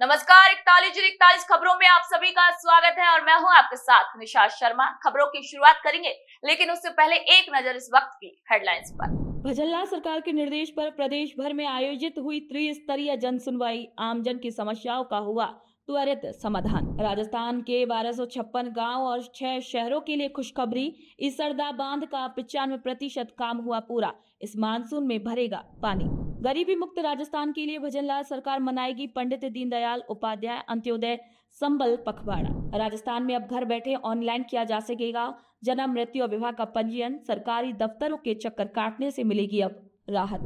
नमस्कार, 41 खबरों में आप सभी का स्वागत है और मैं हूं आपके साथ निशा शर्मा। खबरों की शुरुआत करेंगे, लेकिन उससे पहले एक नजर इस वक्त की हेडलाइंस पर। भजनलाल सरकार के निर्देश पर प्रदेश भर में आयोजित हुई त्रिस्तरीय जन सुनवाई। आमजन की समस्याओं का हुआ त्वरित समाधान। राजस्थान के 1256 गांव और 6 शहरों के लिए खुशखबरी। इसरदा बांध का 95% काम हुआ पूरा। इस मानसून में भरेगा पानी। गरीबी मुक्त राजस्थान के लिए भजनलाल सरकार मनाएगी पंडित दीनदयाल उपाध्याय अंत्योदय संबल पखवाड़ा। राजस्थान में अब घर बैठे ऑनलाइन किया जा सकेगा जन्म मृत्यु और विवाह का पंजीयन। सरकारी दफ्तरों के चक्कर काटने से मिलेगी अब राहत।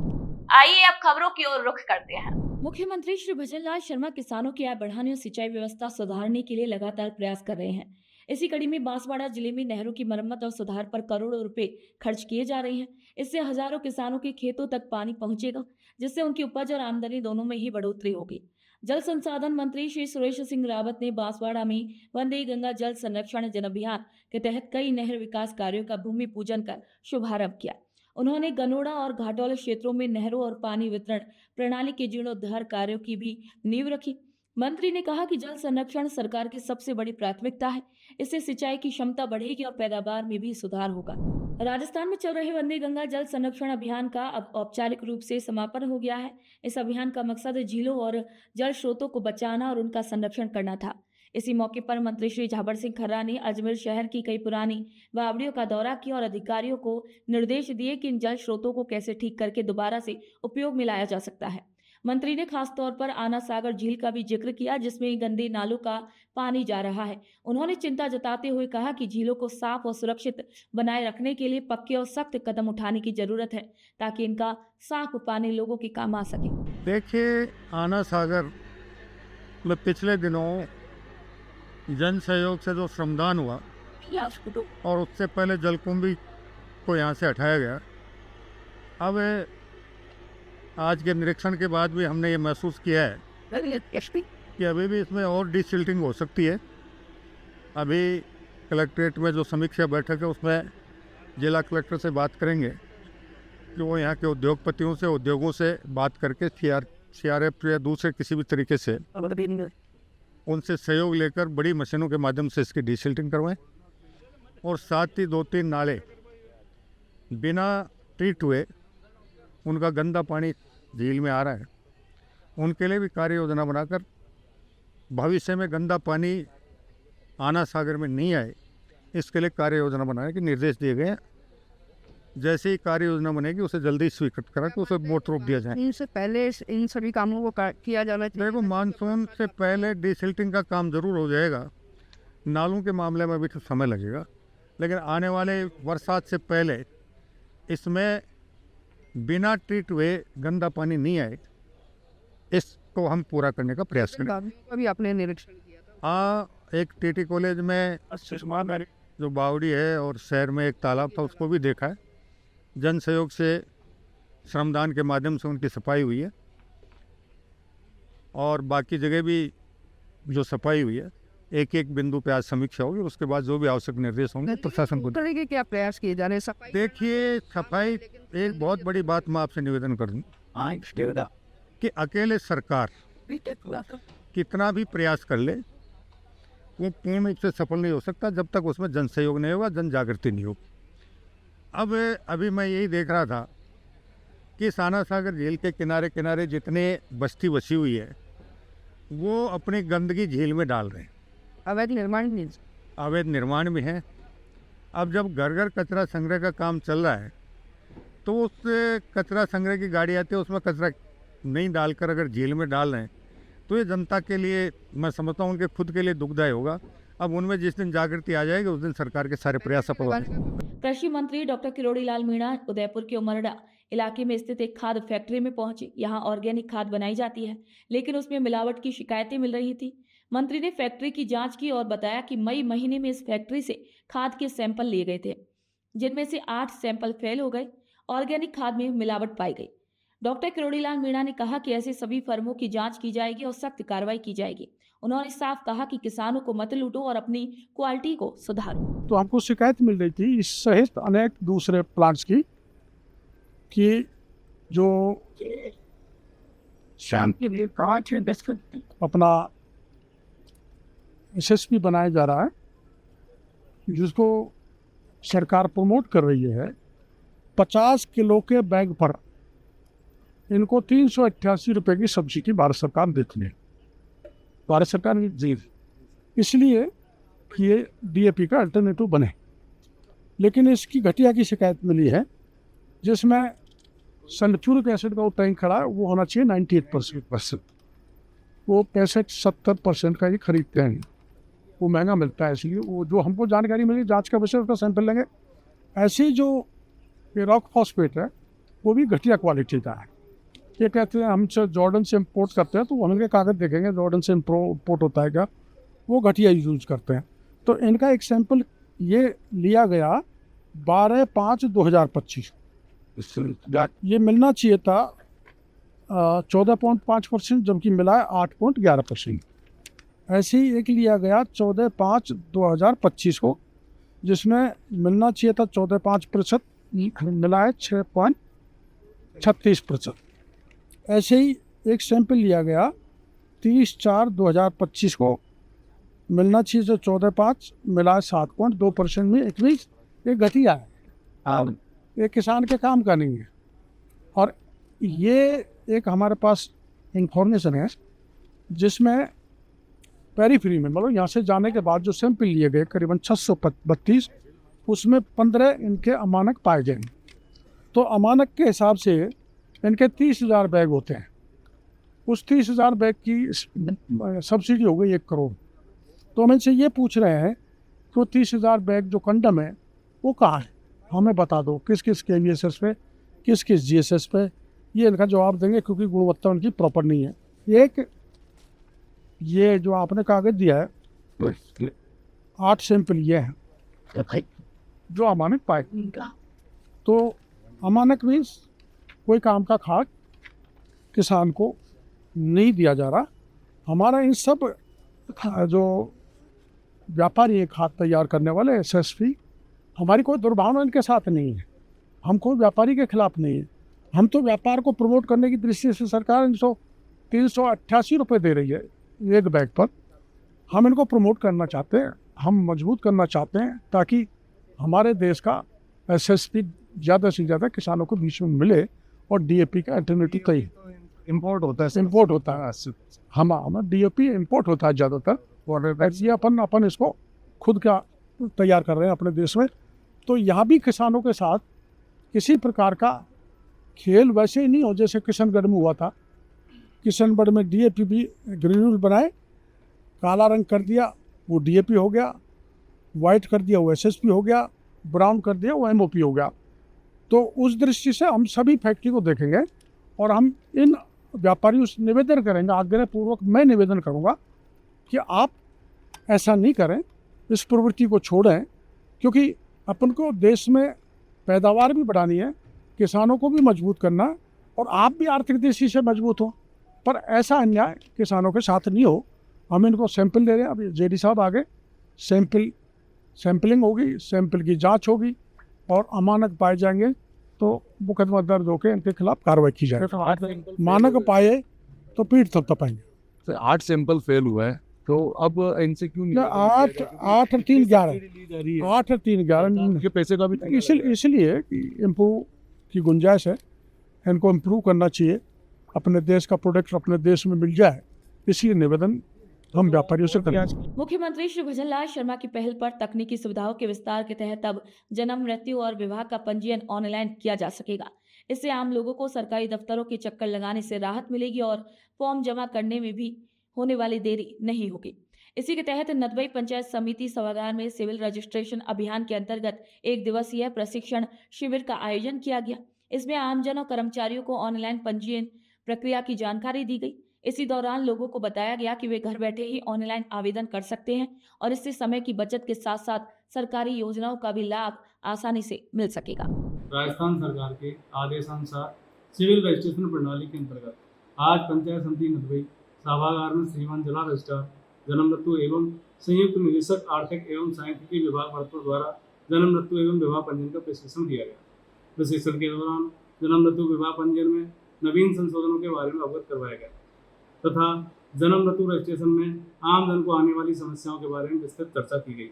आइए अब खबरों की ओर रुख करते हैं। मुख्यमंत्री श्री भजनलाल शर्मा किसानों की आय बढ़ाने और सिंचाई व्यवस्था सुधारने के लिए लगातार प्रयास कर रहे हैं। इसी कड़ी में बांसवाड़ा जिले में नहरों की मरम्मत और सुधार पर करोड़ों रुपए खर्च किए जा रहे हैं। इससे हजारों किसानों के खेतों तक पानी पहुंचेगा, जिससे उनकी उपज और आमदनी दोनों में ही बढ़ोतरी होगी। जल संसाधन मंत्री श्री सुरेश सिंह रावत ने बांसवाड़ा में वंदे गंगा जल संरक्षण जन अभियान के तहत कई नहर विकास कार्यों का भूमि पूजन कर शुभारंभ किया। उन्होंने गनोड़ा और घाटोल क्षेत्रों में नहरों और पानी वितरण प्रणाली के जीर्णोद्धार कार्यों की भी नींव रखी। मंत्री ने कहा कि जल संरक्षण सरकार की सबसे बड़ी प्राथमिकता है। इससे सिंचाई की क्षमता बढ़ेगी और पैदावार में भी सुधार होगा। राजस्थान में चल रहे वंदे गंगा जल संरक्षण अभियान का अब औपचारिक रूप से समापन हो गया है। इस अभियान का मकसद झीलों और जल स्रोतों को बचाना और उनका संरक्षण करना था। इसी मौके पर मंत्री श्री झाबर सिंह खर्रा ने अजमेर शहर की कई पुरानी बावड़ियों का दौरा किया और अधिकारियों को निर्देश दिए कि इन जल स्रोतों को कैसे ठीक करके दोबारा से उपयोग में लाया जा सकता है। मंत्री ने खास तौर पर आना सागर झील का भी जिक्र किया, जिसमें गंदे नालों का पानी जा रहा है। उन्होंने चिंता जताते हुए कहा कि झीलों को साफ और सुरक्षित बनाए रखने के लिए पक्के और सख्त कदम उठाने की जरूरत है, ताकि इनका साफ पानी लोगों के काम आ सके। देखिए, आना सागर में पिछले दिनों जन सहयोग से जो श्रमदान हुआ और उससे पहले जलकुंभी को यहाँ से हटाया गया। अब आज के निरीक्षण के बाद भी हमने ये महसूस किया है कि अभी भी इसमें और डिसिल्टिंग हो सकती है। अभी कलेक्ट्रेट में जो समीक्षा बैठक है उसमें जिला कलेक्टर से बात करेंगे कि वो यहाँ के उद्योगपतियों से, उद्योगों से बात करके CRF या दूसरे किसी भी तरीके से उनसे सहयोग लेकर बड़ी मशीनों के माध्यम से इसकी डिसिल्टिंग करवाएं। और साथ ही 2-3 नाले बिना ट्रीट हुए उनका गंदा पानी झील में आ रहा है, उनके लिए भी कार्य योजना बनाकर भविष्य में गंदा पानी आना सागर में नहीं आए, इसके लिए कार्य योजना बनाने के निर्देश दिए गए हैं। जैसे ही कार्य योजना बनेगी उसे जल्दी स्वीकृत करा कि उसे मोट रोक दिया जाए। इनसे पहले इन सभी कामों को किया जाना चाहिए। देखो, मानसून से पहले डिसिल्टिंग का काम जरूर हो जाएगा। नालों के मामले में भी तो समय लगेगा, लेकिन आने वाले बरसात से पहले इसमें बिना ट्रीट हुए गंदा पानी नहीं आए, इसको हम पूरा करने का प्रयास करें। अभी आपने निरीक्षण किया था एक TT कॉलेज में जो बावड़ी है और शहर में एक तालाब था, उसको भी देखा है। जन सहयोग से श्रमदान के माध्यम से उनकी सफाई हुई है और बाकी जगह भी जो सफाई हुई है, एक एक बिंदु पे आज समीक्षा होगी। उसके बाद जो भी आवश्यक निर्देश होंगे प्रशासन को। तरीके क्या प्रयास किए जा रहे हैं सफाई? देखिए, सफाई एक बहुत बड़ी बात मैं आपसे निवेदन कर दूं कि अकेले सरकार कितना भी प्रयास कर ले, वो पूर्ण रूप से सफल नहीं हो सकता जब तक उसमें जन सहयोग नहीं होगा, जन जागृति नहीं होगी। अब अभी मैं यही देख रहा था कि साना सागर झील के किनारे किनारे जितने बस्ती बसी हुई है, वो अपनी गंदगी झील में डाल रहे हैं। अवैध निर्माण भी है। अब जब घर घर कचरा संग्रह का काम चल रहा है, तो उस कचरा संग्रह की गाड़ी आती है, उसमें कचरा नहीं डालकर अगर झील में डाल रहे हैं, तो ये जनता के लिए, मैं समझता हूँ उनके खुद के लिए दुखदायी होगा। अब उनमें जिस दिन जागृति आ जाएगी उस दिन सरकार के सारे प्रयास सफल होंगे। कृषि मंत्री डॉक्टर किरोड़ी लाल मीणा उदयपुर के उमरडा इलाके में स्थित एक खाद फैक्ट्री में पहुंचे। यहां ऑर्गेनिक खाद बनाई जाती है, लेकिन उसमें मिलावट की शिकायतें मिल रही थी। मंत्री ने फैक्ट्री की जांच की और बताया कि मई महीने में इस फैक्ट्री से खाद के सैंपल लिए गए थे, जिनमें से 8 सैंपल फेल हो गए। ऑर्गेनिक खाद में मिलावट पाई गई। डॉक्टर किरोड़ी लाल मीणा ने कहा कि ऐसे सभी फर्मों की जांच की जाएगी और सख्त कार्रवाई की जाएगी। उन्होंने साफ कहा कि किसानों को मत लूटो और अपनी क्वालिटी को सुधारो। तो हमको शिकायत मिल रही थी इस सहित अनेक दूसरे प्लांट्स की कि जो अपना एसएसपी बनाया जा रहा है, जिसको सरकार प्रमोट कर रही है। 50 किलो के बैग पर इनको 388 रुपये की सब्सिडी भारत सरकार देती है। भारत सरकार ने दी इसलिए कि ये डीएपी का अल्टरनेटिव बने, लेकिन इसकी घटिया की शिकायत मिली है, जिसमें सल्फ्यूरिक एसिड का वो टैंक खड़ा है, वो होना चाहिए 98%। वो 65-70% का ही खरीदते हैं, वो महंगा मिलता है। इसलिए वो जो हमको जानकारी मिली, जांच का विषय, उसका सैंपल लेंगे। ऐसी जो ये रॉक फॉस्फेट है वो भी घटिया क्वालिटी का है। ये कहते हैं हम जॉर्डन से इम्पोर्ट करते हैं, तो उनके कागज़ देखेंगे जॉर्डन से इम्पोर्ट होता है क्या, वो घटिया यूज करते हैं। तो इनका एक सैंपल ये लिया गया 12/5/2025। ये मिलना चाहिए था 14.5%, जबकि मिला है 8.11%। ऐसे ही एक लिया गया 14/5/2025 को, जिसमें मिलना चाहिए था 14.5%, मिला है 6.36%। ऐसे ही एक सैंपल लिया गया 30/4/2025 को, मिलना चाहिए था 14.5, मिला है 7.2% में। एक भी ये घटिया है, ये किसान के काम का नहीं है। और ये एक हमारे पास इंफॉर्मेशन है, जिसमें पेरीफ्री में, मतलब यहाँ से जाने के बाद जो सैंपल लिए गए करीबन 632, उसमें 15 इनके अमानक पाए गए। तो अमानक के हिसाब से इनके 30,000 बैग होते हैं। उस 30,000 बैग की सब्सिडी हो गई 1 करोड़। तो हम इनसे ये पूछ रहे हैं कि 30,000 बैग जो कंडम है वो कहाँ है, हमें बता दो, किस किस KVSS पे, किस किस GSS पे। ये इनका जवाब देंगे, क्योंकि गुणवत्ता उनकी प्रॉपर नहीं है। एक ये जो आपने कागज दिया है, 8 सैंपल ये हैं जो अमानक पाए। तो अमानक मीन्स कोई काम का खाद किसान को नहीं दिया जा रहा। हमारा इन सब जो व्यापारी है, खाद तैयार करने वाले, SSP, हमारी कोई दुर्भावना इनके साथ नहीं है। हम कोई व्यापारी के खिलाफ नहीं है। हम तो व्यापार को प्रमोट करने की दृष्टि से सरकार 388 रुपये दे रही है एक बैग पर। हम इनको प्रमोट करना चाहते हैं, हम मजबूत करना चाहते हैं, ताकि हमारे देश का SSP ज़्यादा से ज़्यादा किसानों को बीच में मिले। और DAP का अल्टरनेटिव कई इम्पोर्ट होता है, हमारा DAP इम्पोर्ट होता है ज़्यादातर, और ये अपन इसको खुद का तैयार कर रहे हैं अपने देश में। तो यहाँ भी किसानों के साथ किसी प्रकार का खेल वैसे ही नहीं हो जैसे किशनगढ़ में हुआ था। किशनगढ़ में DAP भी ग्रेन्यूल बनाए, काला रंग कर दिया वो DAP हो गया, वाइट कर दिया वो SSP हो गया, ब्राउन कर दिया वो MOP हो गया। तो उस दृष्टि से हम सभी फैक्ट्री को देखेंगे, और हम इन व्यापारियों से निवेदन करेंगे, आग्रहपूर्वक मैं निवेदन करूँगा कि आप ऐसा नहीं करें, इस प्रवृत्ति को छोड़ें, क्योंकि अपन को देश में पैदावार भी बढ़ानी है, किसानों को भी मजबूत करना है, और आप भी आर्थिक दृष्टि से मजबूत हो। पर ऐसा अन्याय किसानों के साथ नहीं हो। हम इनको सैंपल दे रहे हैं, अभी JD साहब आगे सैंपलिंग होगी, सैंपल की जांच होगी, और अमानक पाए जाएंगे तो मुकदमा दर्ज होकर इनके खिलाफ कार्रवाई की जाएगी। मानक पाए तो पीठ थपथपाएंगे। 8 सैंपल फेल हुआ है, तो अब इनसे क्यों नहीं 8 और 3 11 8 और 3 11 के पैसे का भी इसलिए कि इम्प्रूव की गुंजाइश है, इनको इम्प्रूव करना चाहिए, अपने देश का प्रोडक्ट अपने देश में मिल जाए, इसलिए निवेदन हम व्यापारियों से करें। मुख्यमंत्री श्री भजन लाल शर्मा की पहल पर तकनीकी सुविधाओं के विस्तार के तहत अब जन्म, मृत्यु और विवाह का पंजीयन ऑनलाइन किया जा सकेगा। इससे आम लोगों को सरकारी दफ्तरों के चक्कर लगाने से राहत मिलेगी और फॉर्म जमा करने में भी होने वाली देरी नहीं होगी। इसी के तहत नदबई पंचायत समिति सभागार में सिविल रजिस्ट्रेशन अभियान के अंतर्गत 1 दिवसीय प्रशिक्षण शिविर का आयोजन किया गया। इसमें आमजन और कर्मचारियों को ऑनलाइन पंजीयन प्रक्रिया की जानकारी दी गई। इसी दौरान लोगों को बताया गया कि वे घर बैठे ही ऑनलाइन आवेदन कर सकते हैं और इससे समय की बचत के साथ साथ सरकारी योजनाओं का भी लाभ आसानी से मिल सकेगा। राजस्थान सरकार के आदेशानुसार सिविल रजिस्ट्रेशन प्रणाली के अंतर्गत आज पंचायत समिति नदबई सभागार में श्रीमान जिला रजिस्ट्रार जन्म मृत्यु एवं संयुक्त निदेशक आर्थिक एवं सांख्यिकी विभाग भरतपुर द्वारा जन्म मृत्यु एवं विवाह पंजीयन का प्रशिक्षण दिया गया। प्रशिक्षण के दौरान जन्म मृत्यु विवाह पंजीयन में नवीन संशोधनों के बारे में अवगत करवाया गया तथा जन्म मृत्यु रजिस्ट्रेशन में आम जन को आने वाली समस्याओं के बारे में विस्तृत चर्चा की गई।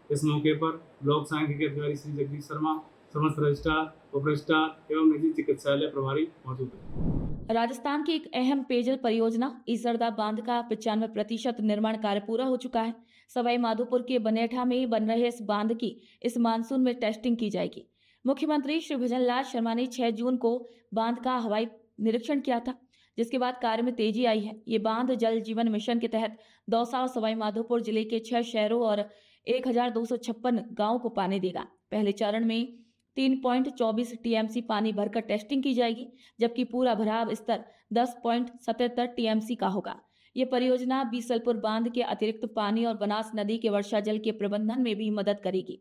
इस मौके पर ब्लॉक सांख्यिकी अधिकारी श्री जगदीश शर्मा, समस्त रजिस्ट्रार, उप रजिस्ट्रार एवं निजी चिकित्सालय प्रभारी मौजूद थे। राजस्थान की एक अहम पेयजल परियोजना ईसरदा बांध का 95% निर्माण कार्य पूरा हो चुका है। सवाई माधोपुर के बनेठा में बन रहे इस बांध की इस मानसून में टेस्टिंग की जाएगी। मुख्यमंत्री श्री भजनलाल शर्मा ने 6 जून को बांध का हवाई निरीक्षण किया था, जिसके बाद कार्य में तेजी आई है। ये बांध जल जीवन मिशन के तहत दौसा और सवाई माधोपुर जिले के 6 शहरों और 1256 गांवों को पानी देगा। पहले चरण में 3.24 टीएमसी पानी भरकर टेस्टिंग की जाएगी, जबकि पूरा भराव स्तर 10.77 टीएमसी का होगा। ये परियोजना बीसलपुर बांध के अतिरिक्त पानी और बनास नदी के वर्षा जल के प्रबंधन में भी मदद करेगी।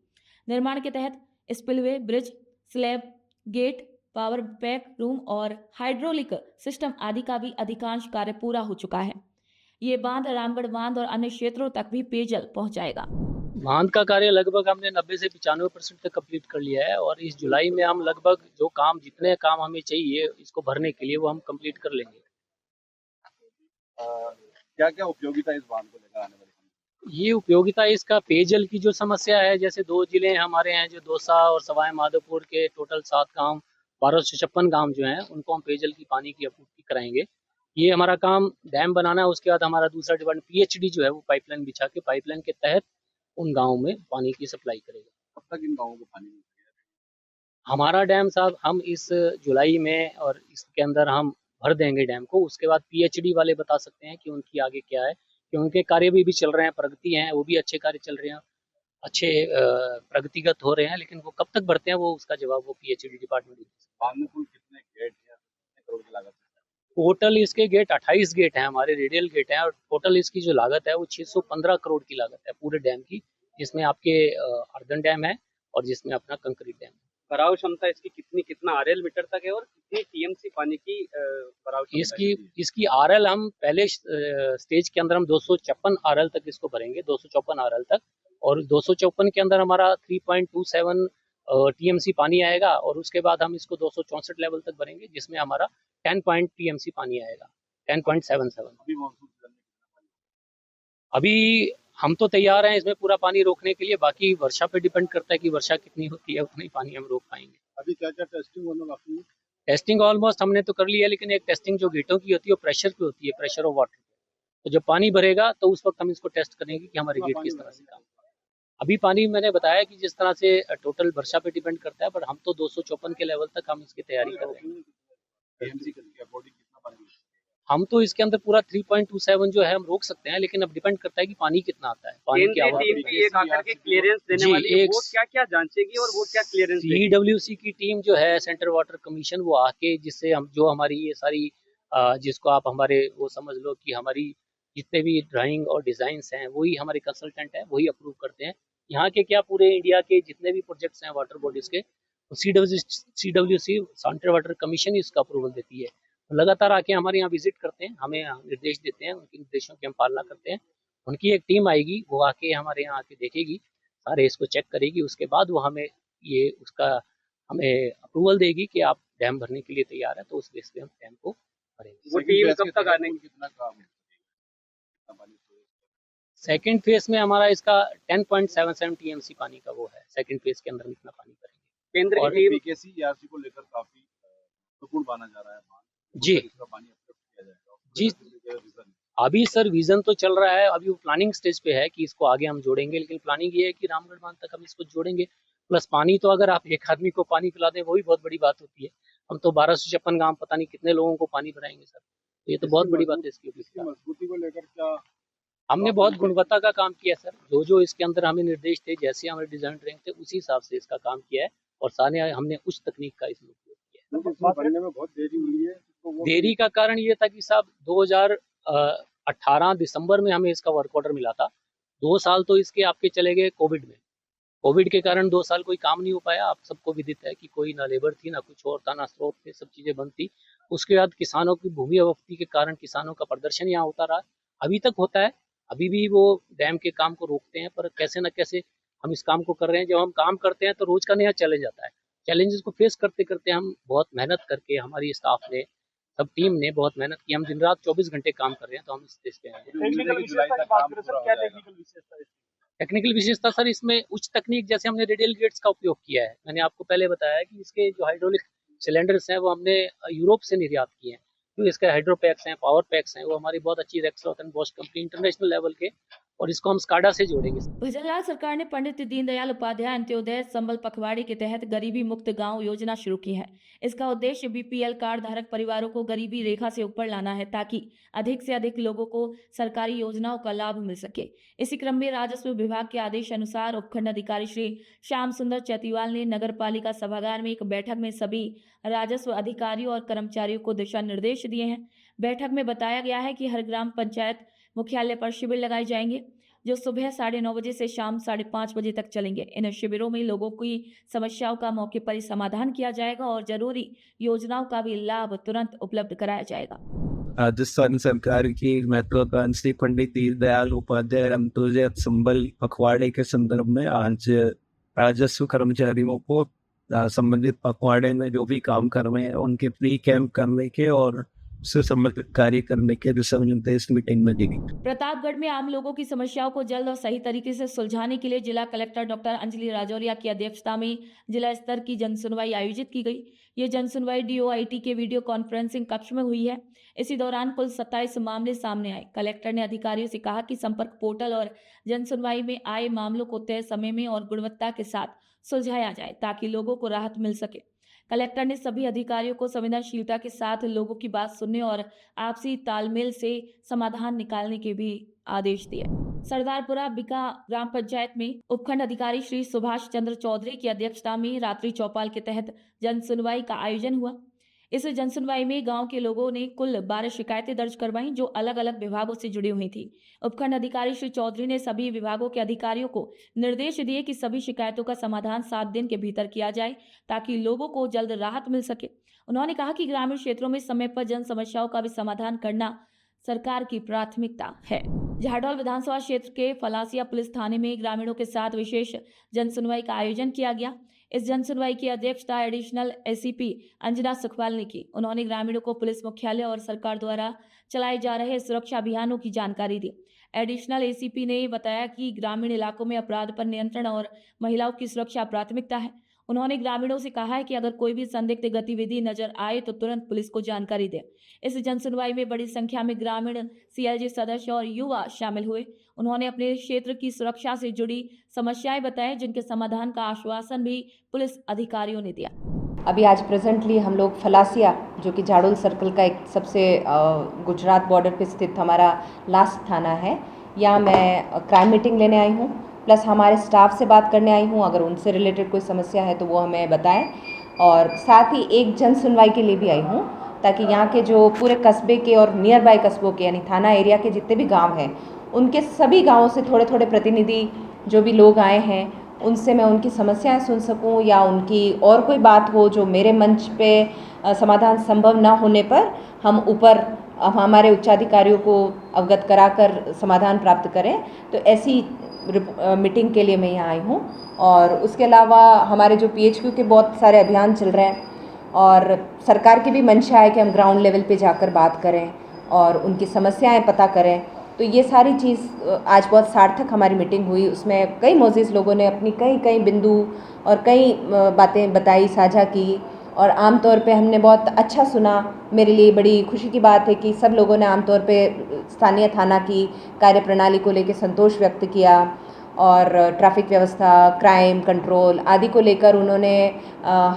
निर्माण के तहत spillway, bridge, slab, gate, power pack room और हाइड्रोलिक सिस्टम आदि का भी अधिकांश कार्य पूरा हो चुका है। ये बांध रामगढ़ बांध और अन्य क्षेत्रों तक भी पेयजल पहुंचाएगा। बांध का कार्य लगभग हमने 90 से 95% तक कंप्लीट कर लिया है और इस जुलाई में हम लगभग जो काम जितने काम हमें चाहिए इसको भरने के लिए वो हम कंप्लीट कर लेंगे। क्या क्या उपयोगिता इस बांध को लेकर आने वाली? ये उपयोगिता इसका पेयजल की जो समस्या है, जैसे 2 जिले हमारे हैं जो दौसा और सवाई माधोपुर के टोटल 7 गांव 1256 गांव जो हैं उनको हम पेयजल की पानी की आपूर्ति कराएंगे। ये हमारा काम डैम बनाना है। उसके बाद हमारा दूसरा डिपार्टमेंट पीएचडी जो है वो पाइपलाइन बिछा के पाइपलाइन के तहत उन गाँव में पानी की सप्लाई करेगा। कब तक इन गाँवों को पानी मिलेगा? हमारा डैम साहब हम इस जुलाई में और इसके अंदर हम भर देंगे डैम को। उसके बाद पीएचडी वाले बता सकते हैं कि उनकी आगे क्या है, कि उनके कार्य भी चल रहे हैं, प्रगति हैं, वो भी अच्छे कार्य चल रहे हैं, अच्छे प्रगतिगत हो रहे हैं, लेकिन वो कब तक भरते हैं वो उसका जवाब वो पीएचडी डिपार्टमेंट देगा। बांध में कुल कितने गेट या कितने करोड़ की लागत है? टोटल इसके गेट 28 गेट हैं, हमारे रेडियल गेट हैं, और टोटल इसकी जो लागत है वो 615 करोड़ की लागत है पूरे डैम की, जिसमें आपके अर्दन डैम है और जिसमें अपना कंक्रीट डैम है। भराव क्षमता इसकी कितना आरएल मीटर तक है और कितनी टीएमसी पानी की भराव क्षमता? इसकी आरएल हम पहले स्टेज के अंदर हम 254 आरएल तक इसको भरेंगे, 254 आरएल तक, और 254 के अंदर हमारा 3.27 टीएमसी पानी आएगा, और उसके बाद हम इसको 264 लेवल तक भरेंगे, जिसमें हमारा 10 टीएमसी पानी आएगा, 10.77। अभी हम तो तैयार हैं इसमें पूरा पानी रोकने के लिए, बाकी वर्षा पे डिपेंड करता है कि वर्षा कितनी होती है, उतनी पानी हम रोक पाएंगे। अभी क्या क्या टेस्टिंग होना बाकी है? टेस्टिंग ऑलमोस्ट हमने तो कर लिया है, लेकिन एक टेस्टिंग जो गेटों की होती है वो प्रेशर पे होती है, प्रेशर ऑफ वाटर। तो जब पानी भरेगा तो उस वक्त हम इसको टेस्ट करेंगे कि हमारे गेट किस तरह से काम कर रहा है। अभी पानी मैंने बताया कि जिस तरह से टोटल वर्षा पे डिपेंड करता है, पर हम तो 254 के लेवल तक हम इसकी तैयारी कर रहे हैं। हम तो इसके अंदर पूरा 3.27 जो है हम रोक सकते हैं, लेकिन अब डिपेंड करता है कि पानी कितना आता है। पानी की टीम की एक आकर के क्लियरेंस देने वाली है, वो क्या जांचेगी और वो क्या क्लियरेंस देगी? सीडब्ल्यूसी की टीम जो है, सेंट्रल वाटर कमीशन, वो आके जिससे हम जो हमारी ये सारी जिसको आप हमारे वो समझ लो कि हमारी जितने भी ड्राइंग और डिजाइन्स हैं वही हमारे कंसल्टेंट हैं, वही अप्रूव करते हैं। यहाँ के क्या पूरे इंडिया के जितने भी प्रोजेक्ट्स हैं वाटर बॉडीज के, सीडब्ल्यूसी सेंट्रल वाटर कमीशन ही इसका अप्रूवल देती है। लगातार आके हमारे यहाँ विजिट करते हैं, हमें निर्देश देते हैं, उनके निर्देशों की हम पालना करते हैं। उनकी एक टीम आएगी, वो आके हमारे यहाँ आके देखेगी, सारे इसको चेक करेगी, उसके बाद वो हमें हमें अप्रूवल देगी कि आप डैम भरने के लिए तैयार है, तो उस बेस पे हम डैम को भरेंगे। वो टीम कब तक आने की? कितना काम है? सेकेंड फेज में हमारा इसका 10.77 टीएमसी पानी का वो है, सेकेंड फेज के अंदर इतना पानी भरेंगे। केंद्र और की टीम पीकेसी ईआरसी को लेकर काफी महत्वपूर्ण माना जा रहा है। जी इसका पानी किया जाएगा जी, अभी सर विजन तो चल रहा है, अभी वो प्लानिंग स्टेज पे है कि इसको आगे हम जोड़ेंगे, लेकिन प्लानिंग ये है कि रामगढ़ बांध तक हम इसको जोड़ेंगे। प्लस पानी तो अगर आप एक आदमी को पानी पिला दें वो भी बहुत बड़ी बात होती है। हम तो 1256 गांव पता नहीं कितने लोगों को पानी पिलाएंगे सर, तो ये तो बहुत बड़ी बात है। इसकी मजबूती को लेकर क्या हमने बहुत गुणवत्ता का काम किया सर, जो इसके अंदर हमें निर्देश थे, जैसे हमारे डिजाइन ड्राइंग थे, उसी हिसाब से इसका काम किया है, और सारे हमने उच्च तकनीक का इसमें उपयोग किया है। बनने में बहुत देरी हुई है, तो देरी का कारण ये था कि साहब 2018 दिसंबर में हमें इसका वर्क ऑर्डर मिला था। 2 साल तो इसके आपके चले गए कोविड में। कोविड के कारण 2 साल कोई काम नहीं हो पाया। आप सबको विदित है कि कोई ना लेबर थी, ना कुछ और था, ना स्रोत थे, सब चीजें बंद थी। उसके बाद किसानों की भूमि अवक्ति के कारण किसानों का प्रदर्शन यहाँ होता रहा, अभी तक होता है। अभी भी वो डैम के काम को रोकते हैं, पर कैसे न कैसे हम इस काम को कर रहे हैं। जब हम काम करते हैं तो रोज का नया चैलेंज आता है। चैलेंजेस को फेस करते करते हम बहुत मेहनत करके, हमारी स्टाफ ने सब टीम ने बहुत मेहनत की। हम दिन रात 24 घंटे काम कर रहे हैं, तो हम इस देश पे आए हैं। टेक्निकल विशेषता की बात करें सर, क्या टेक्निकल विशेषता है? टेक्निकल विशेषता सर, इसमें उच्च तकनीक, जैसे हमने रेडियल गेट्स का उपयोग किया है। मैंने आपको पहले बताया कि इसके जो हाइड्रोलिक सिलेंडर्स हैं वो हमने यूरोप से निर्यात किए हैं। जो इसके हाइड्रोपैक्स हैं, पावर पैक्स हैं, वो हमारी बहुत अच्छी Rexroth and Bosch company international level के, और इसको हम स्काडा से जोड़ेंगे। भजनलाल सरकार ने पंडित दीनदयाल उपाध्याय अंत्योदय संबल पखवाड़े के तहत गरीबी मुक्त गांव योजना शुरू की है। इसका उद्देश्य बीपीएल कार्ड धारक परिवारों को गरीबी रेखा से ऊपर लाना है, ताकि अधिक से अधिक लोगों को सरकारी योजनाओं का लाभ मिल सके। इसी क्रम में राजस्व विभाग के आदेश अनुसार उपखंड अधिकारी श्री श्याम सुंदर चैतीवाल ने नगर पालिका सभागार में एक बैठक में सभी राजस्व अधिकारियों और कर्मचारियों को दिशा निर्देश दिए हैं। बैठक में बताया गया है कि हर ग्राम पंचायत मुख्यालय पर शिविर लगाए जाएंगे, जो सुबह 9:30 बजे से शाम 5:30 बजे तक चलेंगे। इन शिविरों में लोगों की समस्याओं का मौके पर ही समाधान किया जाएगा और जरूरी योजनाओं का भी लाभ तुरंत उपलब्ध कराया जाएगा। राजस्थान सरकार की महत्वाकांक्षी पंडित दीनदयाल उपाध्याय अंत्योदय संबल पखवाड़े के संदर्भ में आज राजस्व कर्मचारियों को संबंधित पखवाड़े में जो भी काम कर रहे हैं उनके प्री कैंप करने के और उससे संबंधित कार्य करने के दिशा निर्देश मीटिंग में दी गई। प्रतापगढ़ में आम लोगों की समस्याओं को जल्द और सही तरीके से सुलझाने के लिए जिला कलेक्टर डॉक्टर अंजलि राजौरिया की अध्यक्षता में जिला स्तर की जनसुनवाई आयोजित की गई। ये जनसुनवाई डीओआईटी के वीडियो कॉन्फ्रेंसिंग कक्ष में हुई है। इसी दौरान कुल 27 मामले सामने आए। कलेक्टर ने अधिकारियों से कहा कि संपर्क पोर्टल और जनसुनवाई में आए मामलों को तय समय में और गुणवत्ता के साथ सुलझाया जाए, ताकि लोगों को राहत मिल सके। कलेक्टर ने सभी अधिकारियों को संवेदनशीलता के साथ लोगों की बात सुनने और आपसी तालमेल से समाधान निकालने के भी आदेश दिए। सरदारपुरा बिका ग्राम पंचायत में उपखंड अधिकारी श्री सुभाष चंद्र चौधरी की अध्यक्षता में रात्रि चौपाल के तहत जनसुनवाई का आयोजन हुआ। इस जनसुनवाई में गांव के लोगों ने कुल 12 शिकायतें दर्ज करवाईं, जो अलग अलग विभागों से जुड़ी हुई थी। उपखंड अधिकारी श्री चौधरी ने सभी विभागों के अधिकारियों को निर्देश दिए कि सभी शिकायतों का समाधान 7 दिन के भीतर किया जाए, ताकि लोगों को जल्द राहत मिल सके। उन्होंने कहा कि ग्रामीण क्षेत्रों में समय पर जन समस्याओं का भी समाधान करना सरकार की प्राथमिकता है। झाडौल विधानसभा क्षेत्र के फलासिया पुलिस थाने में ग्रामीणों के साथ विशेष जनसुनवाई का आयोजन किया गया। इस जनसुनवाई की अध्यक्षता एडिशनल एसीपी अंजना सुखवाल ने की। उन्होंने ग्रामीणों को पुलिस मुख्यालय और सरकार द्वारा चलाए जा रहे सुरक्षा अभियानों की जानकारी दी। एडिशनल एसीपी ने बताया कि ग्रामीण इलाकों में अपराध पर नियंत्रण और महिलाओं की सुरक्षा प्राथमिकता है। उन्होंने ग्रामीणों से कहा है कि अगर कोई भी संदिग्ध गतिविधि नजर आए तो तुरंत पुलिस को जानकारी दें। इस जनसुनवाई में बड़ी संख्या में ग्रामीण सीएलजी सदस्य और युवा शामिल हुए। उन्होंने अपने क्षेत्र की सुरक्षा से जुड़ी समस्याएं बताई, जिनके समाधान का आश्वासन भी पुलिस अधिकारियों ने दिया। अभी आज प्रेजेंटली हम लोग फलासिया, जो कि झाडोल सर्कल का एक सबसे गुजरात बॉर्डर पे स्थित हमारा लास्ट थाना है, यहाँ मैं क्राइम मीटिंग लेने आई हूँ, प्लस हमारे स्टाफ से बात करने आई हूँ। अगर उनसे रिलेटेड कोई समस्या है तो वो हमें बताएं, और साथ ही एक जन सुनवाई के लिए भी आई हूँ, ताकि यहाँ के जो पूरे कस्बे के और नियर बाय कस्बों के यानी थाना एरिया के जितने भी गांव हैं, उनके सभी गांवों से थोड़े थोड़े प्रतिनिधि जो भी लोग आए हैं, उनसे मैं उनकी समस्याएं सुन सकूं, या उनकी और कोई बात हो जो मेरे मंच पे समाधान संभव ना होने पर हम ऊपर हमारे उच्चाधिकारियों को अवगत कराकर समाधान प्राप्त करें। तो ऐसी मीटिंग के लिए मैं यहाँ आई हूँ। और उसके अलावा हमारे जो पीएचक्यू के बहुत सारे अभियान चल रहे हैं, और सरकार की भी मंशा है कि हम ग्राउंड लेवल पे जाकर बात करें और उनकी समस्याएं पता करें। तो ये सारी चीज़ आज बहुत सार्थक हमारी मीटिंग हुई। उसमें कई मोजिज़ लोगों ने अपनी कई बिंदु और कई बातें बताई, साझा की, और आमतौर पे हमने बहुत अच्छा सुना। मेरे लिए बड़ी खुशी की बात है कि सब लोगों ने आमतौर पे स्थानीय थाना की कार्यप्रणाली को लेकर संतोष व्यक्त किया, और ट्रैफिक व्यवस्था, क्राइम कंट्रोल आदि को लेकर उन्होंने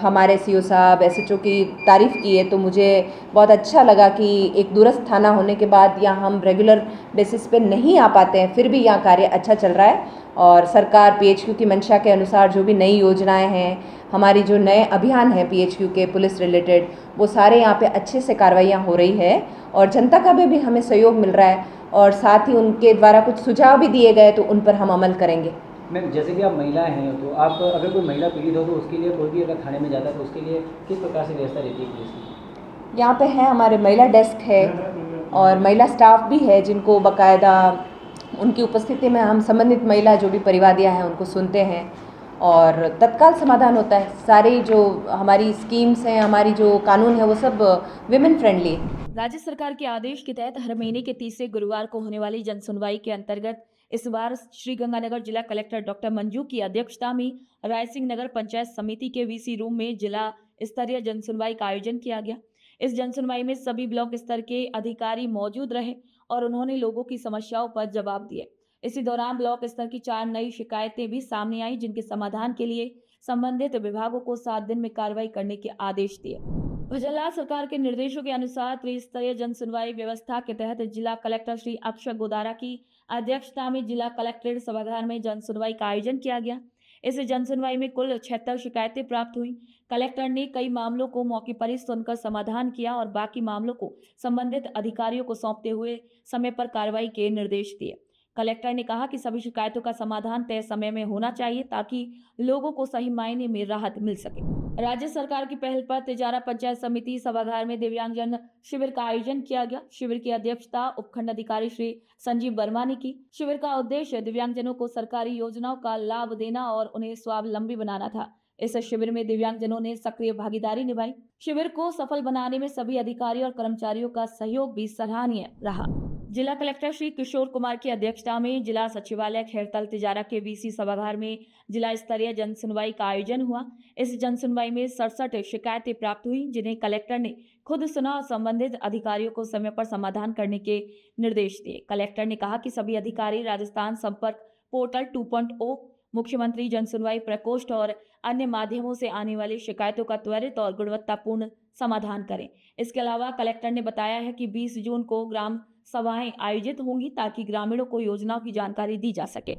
हमारे सीओ साहब, एसएचओ की तारीफ़ की है। तो मुझे बहुत अच्छा लगा कि एक दूरस्थ थाना होने के बाद यहाँ हम रेगुलर बेसिस पे नहीं आ पाते हैं, फिर भी यहाँ कार्य अच्छा चल रहा है। और सरकार पीएचक्यू की मंशा के अनुसार जो भी नई योजनाएं हैं, हमारी जो नए अभियान हैं पीएचक्यू के पुलिस रिलेटेड, वो सारे यहाँ पे अच्छे से कार्रवाइयाँ हो रही है, और जनता का भी हमें सहयोग मिल रहा है, और साथ ही उनके द्वारा कुछ सुझाव भी दिए गए तो उन पर हम अमल करेंगे। मैम, जैसे कि आप महिलाएं हैं, तो आप अगर कोई महिला पीड़ित हो तो उसके लिए कोई भी अगर थाने में जाता है तो उसके लिए किस प्रकार से व्यवस्था रहती है पुलिस की? यहाँ पे है हमारे महिला डेस्क है और महिला स्टाफ भी है, जिनको बाकायदा उनकी उपस्थिति में हम संबंधित महिला जो भी परिवादियाँ हैं उनको सुनते हैं, और तत्काल समाधान होता है। सारी जो हमारी स्कीम्स हैं, हमारी जो कानून है, वो सब विमेन फ्रेंडली है। राज्य सरकार के आदेश के तहत हर महीने के तीसरे गुरुवार को होने वाली जन सुनवाई के अंतर्गत इस बार श्रीगंगानगर जिला कलेक्टर डॉक्टर मंजू की अध्यक्षता में रायसिंह नगर पंचायत समिति के वीसी रूम में जिला स्तरीय जन सुनवाई का आयोजन किया गया। इस जन सुनवाई में सभी ब्लॉक स्तर के अधिकारी मौजूद रहे और उन्होंने लोगों की समस्याओं पर जवाब दिए। इसी दौरान ब्लॉक स्तर की 4 नई शिकायतें भी सामने आई, जिनके समाधान के लिए संबंधित विभागों को 7 दिन में कार्रवाई करने के आदेश दिए। भजनलाल सरकार के निर्देशों के अनुसार त्रिस्तरीय जन सुनवाई व्यवस्था के तहत जिला कलेक्टर श्री अक्षय गोदारा की अध्यक्षता में जिला कलेक्ट्रेट सभागार में जन सुनवाई का आयोजन किया गया। इस जन सुनवाई में कुल 76 शिकायतें प्राप्त हुई। कलेक्टर ने कई मामलों को मौके पर ही सुनकर समाधान किया और बाकी मामलों को संबंधित अधिकारियों को सौंपते हुए समय पर कार्रवाई के निर्देश दिए। कलेक्टर ने कहा कि सभी शिकायतों का समाधान तय समय में होना चाहिए ताकि लोगों को सही मायने में राहत मिल सके। राज्य सरकार की पहल पर तिजारा पंचायत समिति सभागार में दिव्यांगजन शिविर का आयोजन किया गया। शिविर की अध्यक्षता उपखंड अधिकारी श्री संजीव वर्मा ने की। शिविर का उद्देश्य दिव्यांगजनों को सरकारी योजनाओं का लाभ देना और उन्हें स्वावलंबी बनाना था। इस शिविर में दिव्यांगजनों ने सक्रिय भागीदारी निभाई। शिविर को सफल बनाने में सभी अधिकारी और कर्मचारियों का सहयोग भी सराहनीय रहा। जिला कलेक्टर श्री किशोर कुमार की अध्यक्षता में जिला सचिवालय खैरतल तिजारा के वीसी सभागार में जिला स्तरीय जन सुनवाई का आयोजन हुआ। इस जन सुनवाई में 67 शिकायतें प्राप्त हुई, जिन्हें कलेक्टर ने खुद सुना और संबंधित अधिकारियों को समय पर समाधान करने के निर्देश दिए। कलेक्टर ने कहा कि सभी अधिकारी राजस्थान संपर्क पोर्टल 2.0, मुख्यमंत्री जन सुनवाई प्रकोष्ठ और अन्य माध्यमों से आने वाली शिकायतों का त्वरित और गुणवत्तापूर्ण समाधान करें। इसके अलावा कलेक्टर ने बताया है कि 20 जून को ग्राम सभाएं आयोजित होंगी ताकि ग्रामीणों को योजनाओं की जानकारी दी जा सके।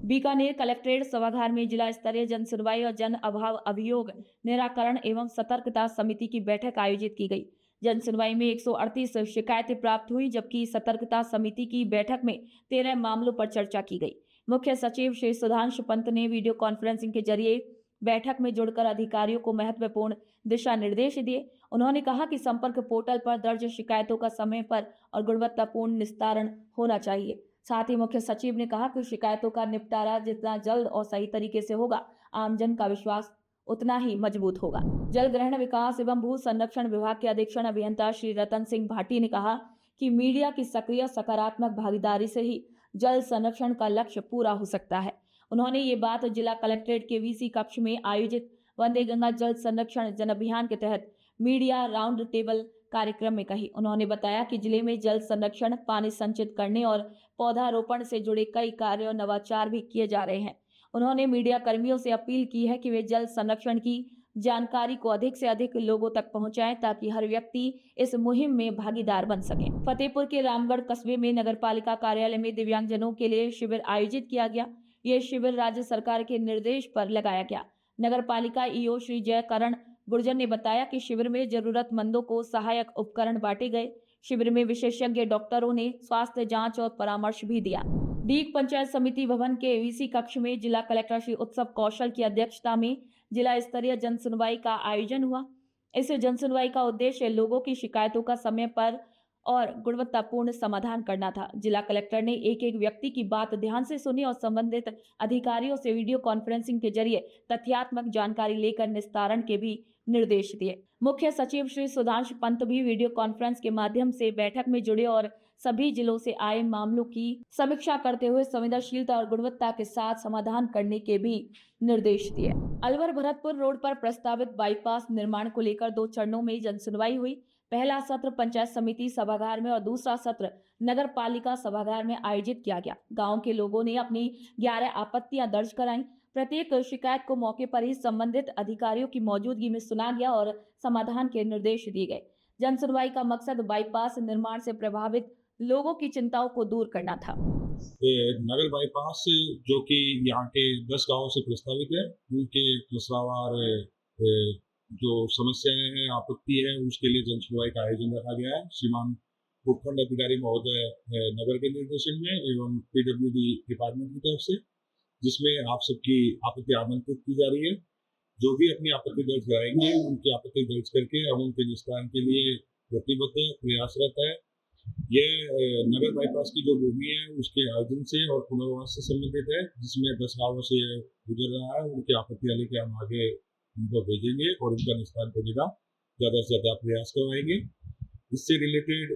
बीकानेर कलेक्ट्रेट सभागार में जिला स्तरीय जन सुनवाई और जन अभाव अभियोग निराकरण एवं सतर्कता समिति की बैठक आयोजित की गई। जन सुनवाई में 138 शिकायतें प्राप्त हुई, जबकि सतर्कता समिति की बैठक में 13 मामलों पर चर्चा की गई। मुख्य सचिव श्री सुधांशु पंत ने वीडियो कॉन्फ्रेंसिंग के जरिए बैठक में जुड़कर अधिकारियों को महत्वपूर्ण दिशा निर्देश दिए। उन्होंने कहा कि संपर्क पोर्टल पर दर्ज शिकायतों का समय पर और गुणवत्तापूर्ण निस्तारण होना चाहिए। साथ ही मुख्य सचिव ने कहा कि शिकायतों का निपटारा जितना जल्द और सही तरीके से होगा, आमजन का विश्वास उतना ही मजबूत होगा। जल ग्रहण विकास एवं भू संरक्षण विभाग के अधीक्षण अभियंता श्री रतन सिंह भाटी ने कहा कि मीडिया की सक्रिय सकारात्मक भागीदारी से ही जल संरक्षण का लक्ष्य पूरा हो सकता है। उन्होंने ये बात जिला कलेक्ट्रेट के वीसी कक्ष में आयोजित वंदे गंगा जल संरक्षण जन अभियान के तहत मीडिया राउंड टेबल कार्यक्रम में कही। उन्होंने बताया कि जिले में जल संरक्षण, पानी संचित करने और पौधारोपण से जुड़े कई कार्य और नवाचार भी किए जा रहे हैं। उन्होंने मीडिया कर्मियों से अपील की है कि वे जल संरक्षण की जानकारी को अधिक से अधिक लोगों तक पहुंचाएं ताकि हर व्यक्ति इस मुहिम में भागीदार बन सके। फतेहपुर के रामगढ़ कस्बे में नगरपालिका कार्यालय में दिव्यांगजनों के लिए शिविर आयोजित किया गया। ये शिविर राज्य सरकार के निर्देश पर लगाया गया। नगरपालिका ईओ श्री जयकरण गुर्जर ने बताया कि शिविर में जरूरतमंदों को सहायक उपकरण बांटे गए। शिविर में विशेषज्ञ डॉक्टरों ने स्वास्थ्य जांच और परामर्श भी दिया। डीग पंचायत समिति भवन के वीसी कक्ष में जिला कलेक्टर श्री उत्सव कौशल की अध्यक्षता में जिला स्तरीय जन सुनवाई का आयोजन हुआ। इस जन सुनवाई का उद्देश्य लोगों की शिकायतों का समय पर और गुणवत्तापूर्ण समाधान करना था। जिला कलेक्टर ने एक एक व्यक्ति की बात ध्यान से सुनी और संबंधित अधिकारियों से वीडियो कॉन्फ्रेंसिंग के जरिए तथ्यात्मक जानकारी लेकर निस्तारण के भी निर्देश दिए। मुख्य सचिव श्री सुधांशु पंत भी वीडियो कॉन्फ्रेंस के माध्यम से बैठक में जुड़े और सभी जिलों से आए मामलों की समीक्षा करते हुए संवेदनशीलता और गुणवत्ता के साथ समाधान करने के भी निर्देश दिए। अलवर भरतपुर रोड पर प्रस्तावित बाईपास निर्माण को लेकर 2 चरणों में जन सुनवाई हुई। पहला सत्र पंचायत समिति सभागार में और दूसरा सत्र नगर पालिका सभागार में आयोजित किया गया। गांव के लोगों ने अपनी 11 आपत्तियां दर्ज कराईं। प्रत्येक शिकायत को मौके पर ही संबंधित अधिकारियों की मौजूदगी में सुना गया और समाधान के निर्देश दिए गए। जन सुनवाई का मकसद बाईपास निर्माण से प्रभावित लोगों की चिंताओं को दूर करना था। नगर बाईपास जो कि यहाँ के 10 गांवों से प्रस्तावित है, उनके मसलावार जो समस्याएं हैं, आपत्ति है, उसके लिए जन सुनवाई का आयोजन रखा गया है। श्रीमान उपखंड अधिकारी महोदय नगर के निर्देशन में एवं पीडब्ल्यूडी डिपार्टमेंट की तरफ से, जिसमें आप सबकी आपत्ति आमंत्रित की जा रही है। जो भी अपनी आपत्ति दर्ज कराएंगे, उनकी आपत्ति दर्ज करके हम उनके निस्तारण के लिए प्रतिबद्ध प्रयासरत है। ये नगर बाईपास की जो भूमि है उसके आयोजन से और पुनर्वास से संबंधित है, जिसमें 10 गाँवों से गुजर रहा है। उनकी आपत्तियां लेके हम आगे उनको भेजेंगे और उनका निस्तारण करने का ज़्यादा से ज़्यादा प्रयास करवाएंगे। इससे रिलेटेड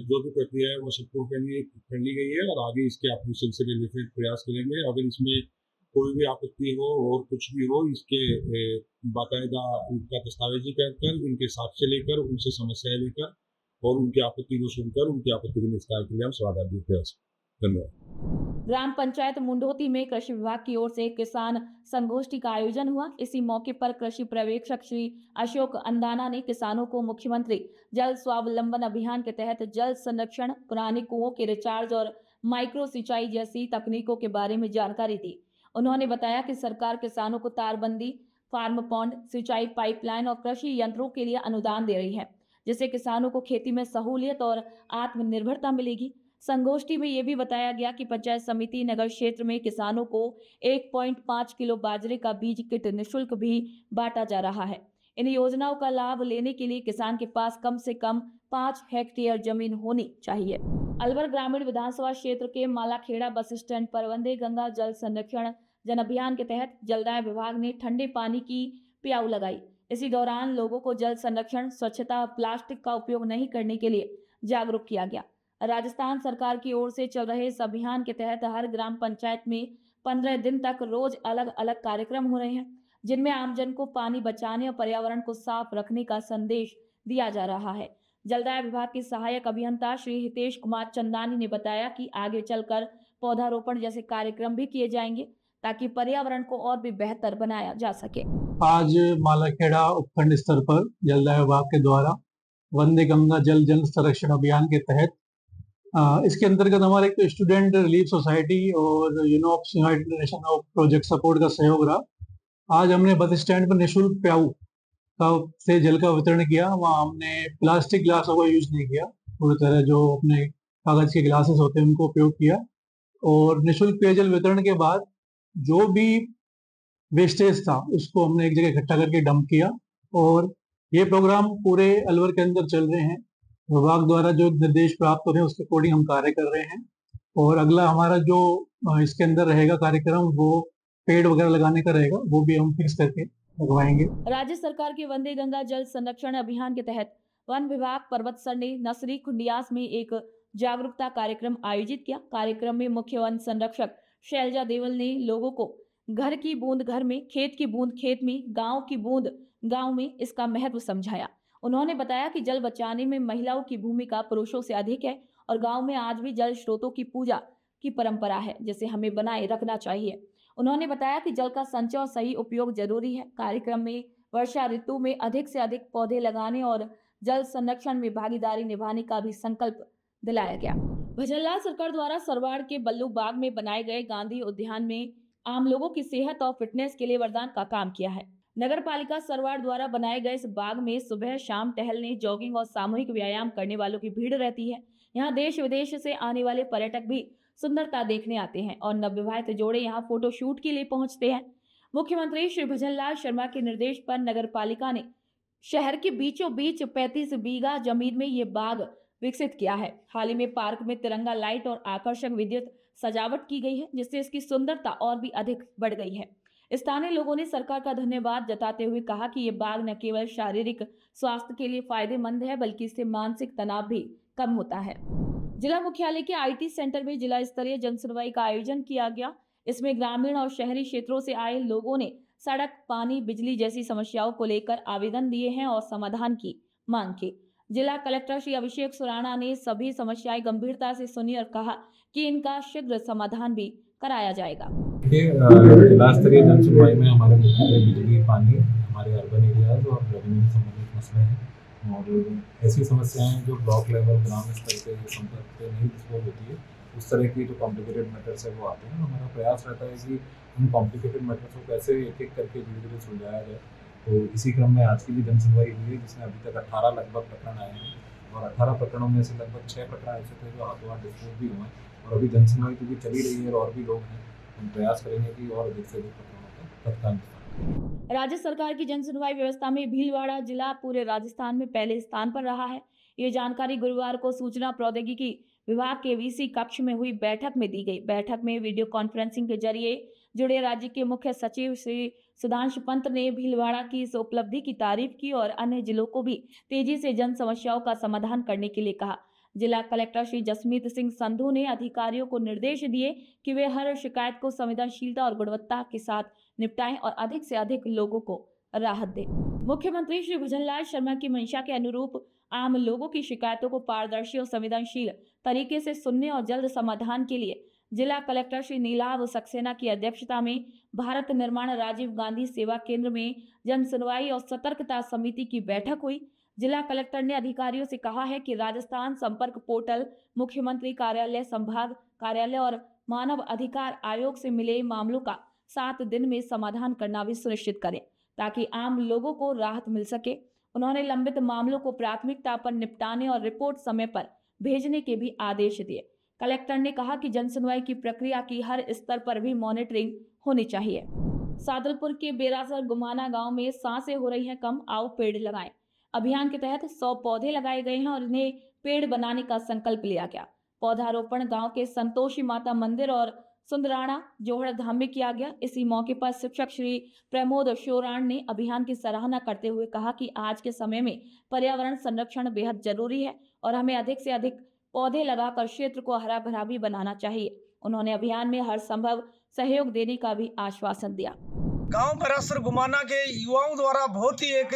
जो भी प्रक्रिया है वो सबको कर ली गई है और आगे इसके ऑपरेशन से रिलेटेड प्रयास करेंगे। अगर इसमें कोई भी आपत्ति हो और कुछ भी हो, इसके बाकायदा उनका दस्तावेजीकरण कर, इनके साक्ष्य लेकर, उनसे समस्याएं लेकर और उनकी आपत्ति को सुनकर उनकी आपत्ति के निस्तारण के लिए हम समाधान प्रयास। धन्यवाद। ग्राम पंचायत मुंडोती में कृषि विभाग की ओर से किसान संगोष्ठी का आयोजन हुआ। इसी मौके पर कृषि पर्यवेक्षक श्री अशोक अंदाना ने किसानों को मुख्यमंत्री जल स्वावलंबन अभियान के तहत जल संरक्षण, पुराने कुओं के रिचार्ज और माइक्रो सिंचाई जैसी तकनीकों के बारे में जानकारी दी। उन्होंने बताया कि सरकार किसानों को तारबंदी, फार्म पॉन्ड, सिंचाई पाइपलाइन और कृषि यंत्रों के लिए अनुदान दे रही है, जिससे किसानों को खेती में सहूलियत और आत्मनिर्भरता मिलेगी। संगोष्ठी में ये भी बताया गया कि पंचायत समिति नगर क्षेत्र में किसानों को 1.5 किलो बाजरे का बीज किट निःशुल्क भी बांटा जा रहा है। इन योजनाओं का लाभ लेने के लिए किसान के पास कम से कम 5 हेक्टेयर जमीन होनी चाहिए। अलवर ग्रामीण विधानसभा क्षेत्र के मालाखेड़ा बस स्टैंड पर वंदे गंगा जल संरक्षण जन अभियान के तहत जलदाय विभाग ने ठंडे पानी की प्याऊ लगाई। इसी दौरान लोगों को जल संरक्षण, स्वच्छता, प्लास्टिक का उपयोग नहीं करने के लिए जागरूक किया गया। राजस्थान सरकार की ओर से चल रहे इस अभियान के तहत हर ग्राम पंचायत में 15 दिन तक रोज अलग अलग कार्यक्रम हो रहे हैं, जिनमें आमजन को पानी बचाने और पर्यावरण को साफ रखने का संदेश दिया जा रहा है। जलदाय विभाग के सहायक अभियंता श्री हितेश कुमार चंदानी ने बताया कि आगे चलकर पौधारोपण जैसे कार्यक्रम भी किए जाएंगे ताकि पर्यावरण को और भी बेहतर बनाया जा सके। आज मालाखेड़ा उपखंड स्तर पर जलदाय विभाग के द्वारा वंदे गंगा जल संरक्षण अभियान के तहत इसके अंतर्गत हमारे एक स्टूडेंट रिलीफ सोसाइटी और UNOPS United Nation of project support का सहयोग रहा। आज हमने बस स्टैंड पर निःशुल्क प्याऊ का से जल का वितरण किया। वहाँ हमने प्लास्टिक ग्लासों का यूज नहीं किया, पूरी तरह जो अपने कागज के ग्लासेस होते हैं उनको उपयोग किया और निःशुल्क पेयजल वितरण के बाद जो भी वेस्टेज था उसको हमने एक जगह इकट्ठा करके डंप किया और ये प्रोग्राम पूरे अलवर के अंदर चल रहे हैं। विभाग द्वारा जो निर्देश प्राप्त हो रहे हैं उसके अकॉर्डिंग हम कार्य कर रहे हैं और अगला हमारा जो इसके अंदर रहेगा कार्यक्रम वो पेड़ वगैरह लगाने का रहेगा, वो भी हम फिक्स करके लगवाएंगे। राज्य सरकार के वंदे गंगा जल संरक्षण अभियान के तहत वन विभाग पर्वतसर ने नसरी खुंडियास में एक जागरूकता कार्यक्रम आयोजित किया। कार्यक्रम में मुख्य वन संरक्षक शैलजा देवल ने लोगों को घर की बूंद घर में, खेत की बूंद खेत में, गांव की बूंद गांव में इसका महत्व समझाया। उन्होंने बताया कि जल बचाने में महिलाओं की भूमिका पुरुषों से अधिक है और गांव में आज भी जल स्रोतों की पूजा की परंपरा है, जिसे हमें बनाए रखना चाहिए। उन्होंने बताया कि जल का संचय और सही उपयोग जरूरी है। कार्यक्रम में वर्षा ऋतु में अधिक से अधिक पौधे लगाने और जल संरक्षण में भागीदारी निभाने का भी संकल्प दिलाया गया। भजनलाल सरकार द्वारा सरवाड़ के बल्लू बाग में बनाए गए गांधी उद्यान में आम लोगों की सेहत और फिटनेस के लिए वरदान का काम किया है। नगर पालिका सरवाड़ द्वारा बनाए गए इस बाग में सुबह शाम टहलने, जॉगिंग और सामूहिक व्यायाम करने वालों की भीड़ रहती है। यहाँ देश विदेश से आने वाले पर्यटक भी सुंदरता देखने आते हैं और नवविवाहित जोड़े यहाँ फोटो शूट के लिए पहुंचते हैं। मुख्यमंत्री श्री भजनलाल शर्मा के निर्देश पर नगर पालिका ने शहर के बीचों बीच 35 बीघा जमीन में ये बाग विकसित किया है। हाल ही में पार्क में तिरंगा लाइट और आकर्षक विद्युत सजावट की गई है, जिससे इसकी सुंदरता और भी अधिक बढ़ गई है। स्थानीय लोगों ने सरकार का धन्यवाद जताते हुए कहा कि ये बाग न केवल शारीरिक स्वास्थ्य के लिए फायदेमंद है, बल्कि इससे मानसिक तनाव भी कम होता है। जिला मुख्यालय के IT सेंटर में जिला स्तरीय जनसुनवाई का आयोजन किया गया। इसमें ग्रामीण और शहरी क्षेत्रों से आए लोगों ने सड़क, पानी, बिजली जैसी समस्याओं को लेकर आवेदन दिए हैं और समाधान की मांग की। जिला कलेक्टर श्री अभिषेक सुराणा ने सभी समस्याएं गंभीरता से सुनी और कहा कि इनका शीघ्र समाधान भी कराया जाएगा। जिला स्तरीय जन सुनवाई में हमारे मुख्य बिजली, पानी, हमारे अर्बन एरियाज और रेवेन्यू संबंधित मसले हैं और ऐसी समस्याएं जो ब्लॉक लेवल, ग्राम स्तर पे संपर्क पे नहीं डिस्पोज होती है, उस तरह की जो कॉम्प्लिकेटेड मैटर्स है वो आते हैं। हमारा प्रयास रहता है कि उन कॉम्प्लिकेटेड मैटर्स को कैसे एक एक करके धीरे धीरे सुलझाया जाए। तो इसी क्रम में आज की भी जन सुनवाई हुई है, जिसमें अभी तक 18 लगभग प्रकरण आए हैं और 18 प्रकरणों में से लगभग 6 प्रकरण ऐसे थे जो हाथों हाथ डिस्पोज भी हुए और अभी जन सुनवाई क्योंकि चली रही है और भी लोग हैं, हम प्रयास करेंगे कि और अधिक से अधिक प्रकरणों का तत्काल। राज्य सरकार की जन सुनवाई व्यवस्था में भीलवाड़ा जिला पूरे राजस्थान में पहले स्थान पर रहा है। ये जानकारी गुरुवार को सूचना प्रौद्योगिकी विभाग के वीसी कक्ष में हुई बैठक में दी गई। बैठक में वीडियो कॉन्फ्रेंसिंग के जरिए जुड़े राज्य के मुख्य सचिव श्री सुधांशु पंत ने भीलवाड़ा की इस उपलब्धि की तारीफ की और अन्य जिलों को भी तेजी से जन समस्याओं का समाधान करने के लिए कहा। जिला कलेक्टर श्री जसमीत सिंह संधू ने अधिकारियों को निर्देश दिए कि वे हर शिकायत को संवेदनशीलता और गुणवत्ता के साथ निपटाएं और अधिक से अधिक लोगों को राहत दें। मुख्यमंत्री श्री भजनलाल शर्मा की मंशा के अनुरूप आम लोगों की शिकायतों को पारदर्शी और संवेदनशील तरीके से सुनने और जल्द समाधान के लिए जिला कलेक्टर श्री नीलाभ सक्सेना की अध्यक्षता में भारत निर्माण राजीव गांधी सेवा केंद्र में जन सुनवाई और सतर्कता समिति की बैठक हुई। जिला कलेक्टर ने अधिकारियों से कहा है कि राजस्थान संपर्क पोर्टल, मुख्यमंत्री कार्यालय, संभाग कार्यालय और मानव अधिकार आयोग से मिले मामलों का 7 दिन में समाधान करना भी सुनिश्चित करें ताकि आम लोगों को राहत मिल सके। उन्होंने लंबित मामलों को प्राथमिकता पर निपटाने और रिपोर्ट समय पर भेजने के भी आदेश दिए। कलेक्टर ने कहा कि जन सुनवाई की प्रक्रिया की हर स्तर पर भी मॉनिटरिंग होनी चाहिए। सादुलपुर के बेरासर गुमाना गांव में सांसें हो रही हैं कम, आओ पेड़ लगाएं अभियान के तहत 100 पौधे लगाए गए हैं और इन्हें पेड़ बनाने का संकल्प लिया गया। पौधारोपण गांव के संतोषी माता मंदिर और सुंदराणा जोहड़ धाम में किया गया। इसी मौके पर शिक्षक श्री प्रमोद शोराण ने अभियान की सराहना करते हुए कहा कि आज के समय में पर्यावरण संरक्षण बेहद जरूरी है और हमें अधिक से अधिक पौधे लगाकर क्षेत्र को हरा भरा भी बनाना चाहिए। उन्होंने अभियान में हर संभव सहयोग देने का भी आश्वासन दिया। गांव बेरासर गुमाना के युवाओं द्वारा बहुत ही एक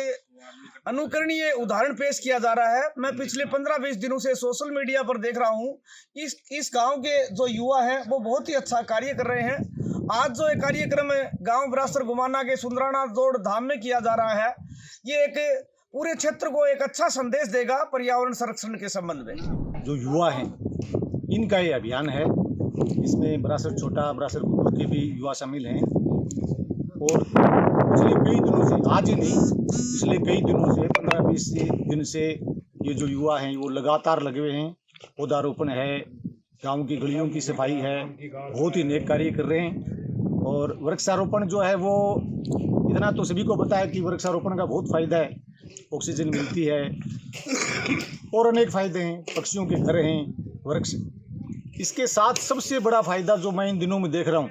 अनुकरणीय उदाहरण पेश किया जा रहा है। मैं पिछले 15-20 दिनों से सोशल मीडिया पर देख रहा हूं, इस गांव के जो युवा हैं वो बहुत ही अच्छा कार्य कर रहे हैं। आज जो एक कार्यक्रम गांव बेरासर गुमाना के सुंदराना जोड़ धाम में किया जा रहा है, ये एक पूरे क्षेत्र को एक अच्छा संदेश देगा पर्यावरण संरक्षण के संबंध में। जो युवा हैं इनका ये अभियान है, इसमें बेरासर छोटा, बेरासर गुड्डू के भी युवा शामिल हैं और पिछले कई दिनों से, आज ही नहीं, पिछले कई दिनों से 15-20 दिन से ये जो युवा हैं वो लगातार लगे हुए हैं। पौधारोपण है, गांव की गलियों की सफाई है, बहुत ही नेक कार्य कर रहे हैं। और वृक्षारोपण जो है वो इतना तो सभी को पता है कि वृक्षारोपण का बहुत फायदा है, ऑक्सीजन मिलती है और अनेक फायदे हैं, पक्षियों के घर हैं वृक्ष। इसके साथ सबसे बड़ा फायदा जो मैं इन दिनों में देख रहा हूँ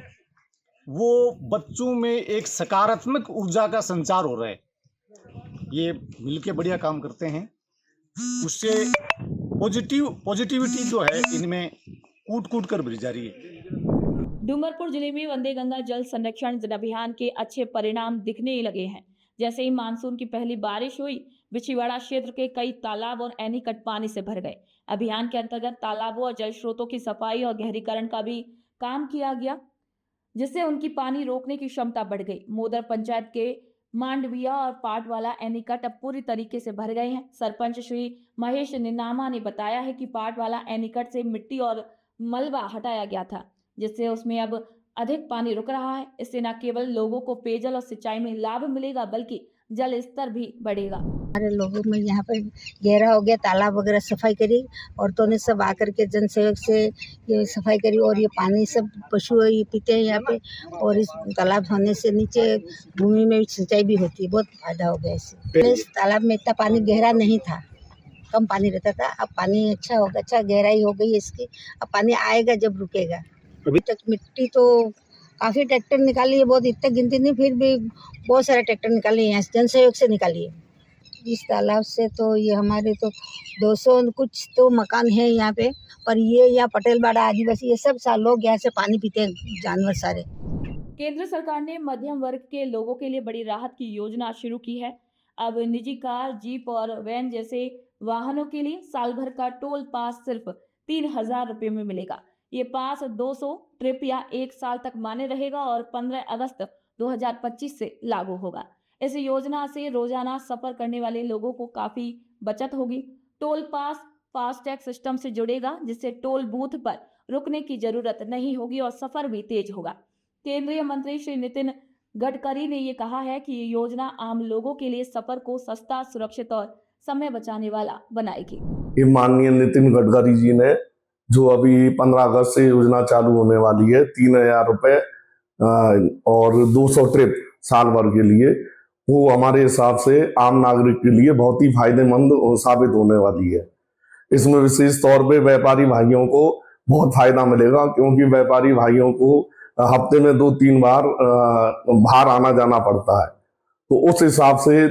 वो बच्चों में एक सकारात्मक ऊर्जा का संचार हो रहा है। ये मिलके बढ़िया काम करते हैं, उससे पॉजिटिविटी जो है इनमें कूट कर भरी जा रही है। डूंगरपुर जिले में वंदे गंगा जल संरक्षण जन अभियान के अच्छे परिणाम दिखने लगे हैं। जैसे ही मानसून की पहली बारिश हुई, बिछीवाड़ा क्षेत्र के कई तालाब और एनीकट पानी से भर गए। अभियान के अंतर्गत तालाबों और जल स्रोतों की सफाई और गहरीकरण का भी काम किया गया, जिससे उनकी पानी रोकने की क्षमता बढ़ गई। मोदर पंचायत के मांडविया और पाटवाला एनीकट अब पूरी तरीके से भर गए हैं। सरपंच श्री महेश निनामा ने बताया है कि पाटवाला एनीकट से मिट्टी और मलबा हटाया गया था, जिससे उसमें अब अधिक पानी रुक रहा है। इससे न केवल लोगों को पेयजल और सिंचाई में लाभ मिलेगा बल्कि जल स्तर भी बढ़ेगा। हमारे लोगों में यहाँ पे गहरा हो गया, तालाब वगैरह सफाई करी, औरतों ने सब आकर के जन सहयोग से ये सफाई करी और ये पानी सब पशु ये पीते हैं यहाँ पे। और इस तालाब होने से नीचे भूमि में भी सिंचाई भी होती है, बहुत फायदा हो गया इससे। इस तालाब में इतना पानी गहरा नहीं था, कम पानी रहता था, अब पानी अच्छा होगा, अच्छा गहराई हो गई इसकी। अब पानी आएगा जब रुकेगा। अभी तक मिट्टी तो काफ़ी ट्रैक्टर निकाली है, बहुत इतना गिनती नहीं, फिर भी बहुत सारे ट्रैक्टर निकाले हैं, जन सहयोग से निकाली है। इस तालाब से तो ये हमारे तो 200 कुछ तो मकान है यहाँ पे, पर ये यहाँ पटेलवाड़ा आदिवासी ये सब लोग यहाँ से पानी पीते हैं, जानवर सारे। केंद्र सरकार ने मध्यम वर्ग के लोगों के लिए बड़ी राहत की योजना शुरू की है। अब निजी कार, जीप और वैन जैसे वाहनों के लिए साल भर का टोल पास सिर्फ 3,000 रुपये में मिलेगा। ये पास 200 ट्रिप या 1 साल तक मान्य रहेगा और 15 अगस्त 2025 से लागू होगा। इस योजना से रोजाना सफर करने वाले लोगों को काफी बचत होगी। टोल पास फास्टैग सिस्टम से जुड़ेगा, जिससे टोल बूथ पर रुकने की जरूरत नहीं होगी और सफर भी तेज होगा। केंद्रीय मंत्री श्री नितिन गडकरी ने ये कहा है कि ये योजना आम लोगों के लिए सफर को सस्ता, सुरक्षित और समय बचाने वाला बनाएगी। माननीय नितिन गडकरी जी ने जो अभी 15 अगस्त से योजना चालू होने वाली है, 3,000 रुपये और 200 ट्रिप साल भर के लिए, वो हमारे हिसाब से आम नागरिक के लिए बहुत ही फायदेमंद साबित होने वाली है। इसमें विशेष तौर पे व्यापारी भाइयों को बहुत फायदा मिलेगा, क्योंकि व्यापारी भाइयों को हफ्ते में 2-3 बार बाहर आना जाना पड़ता है। तो उस हिसाब से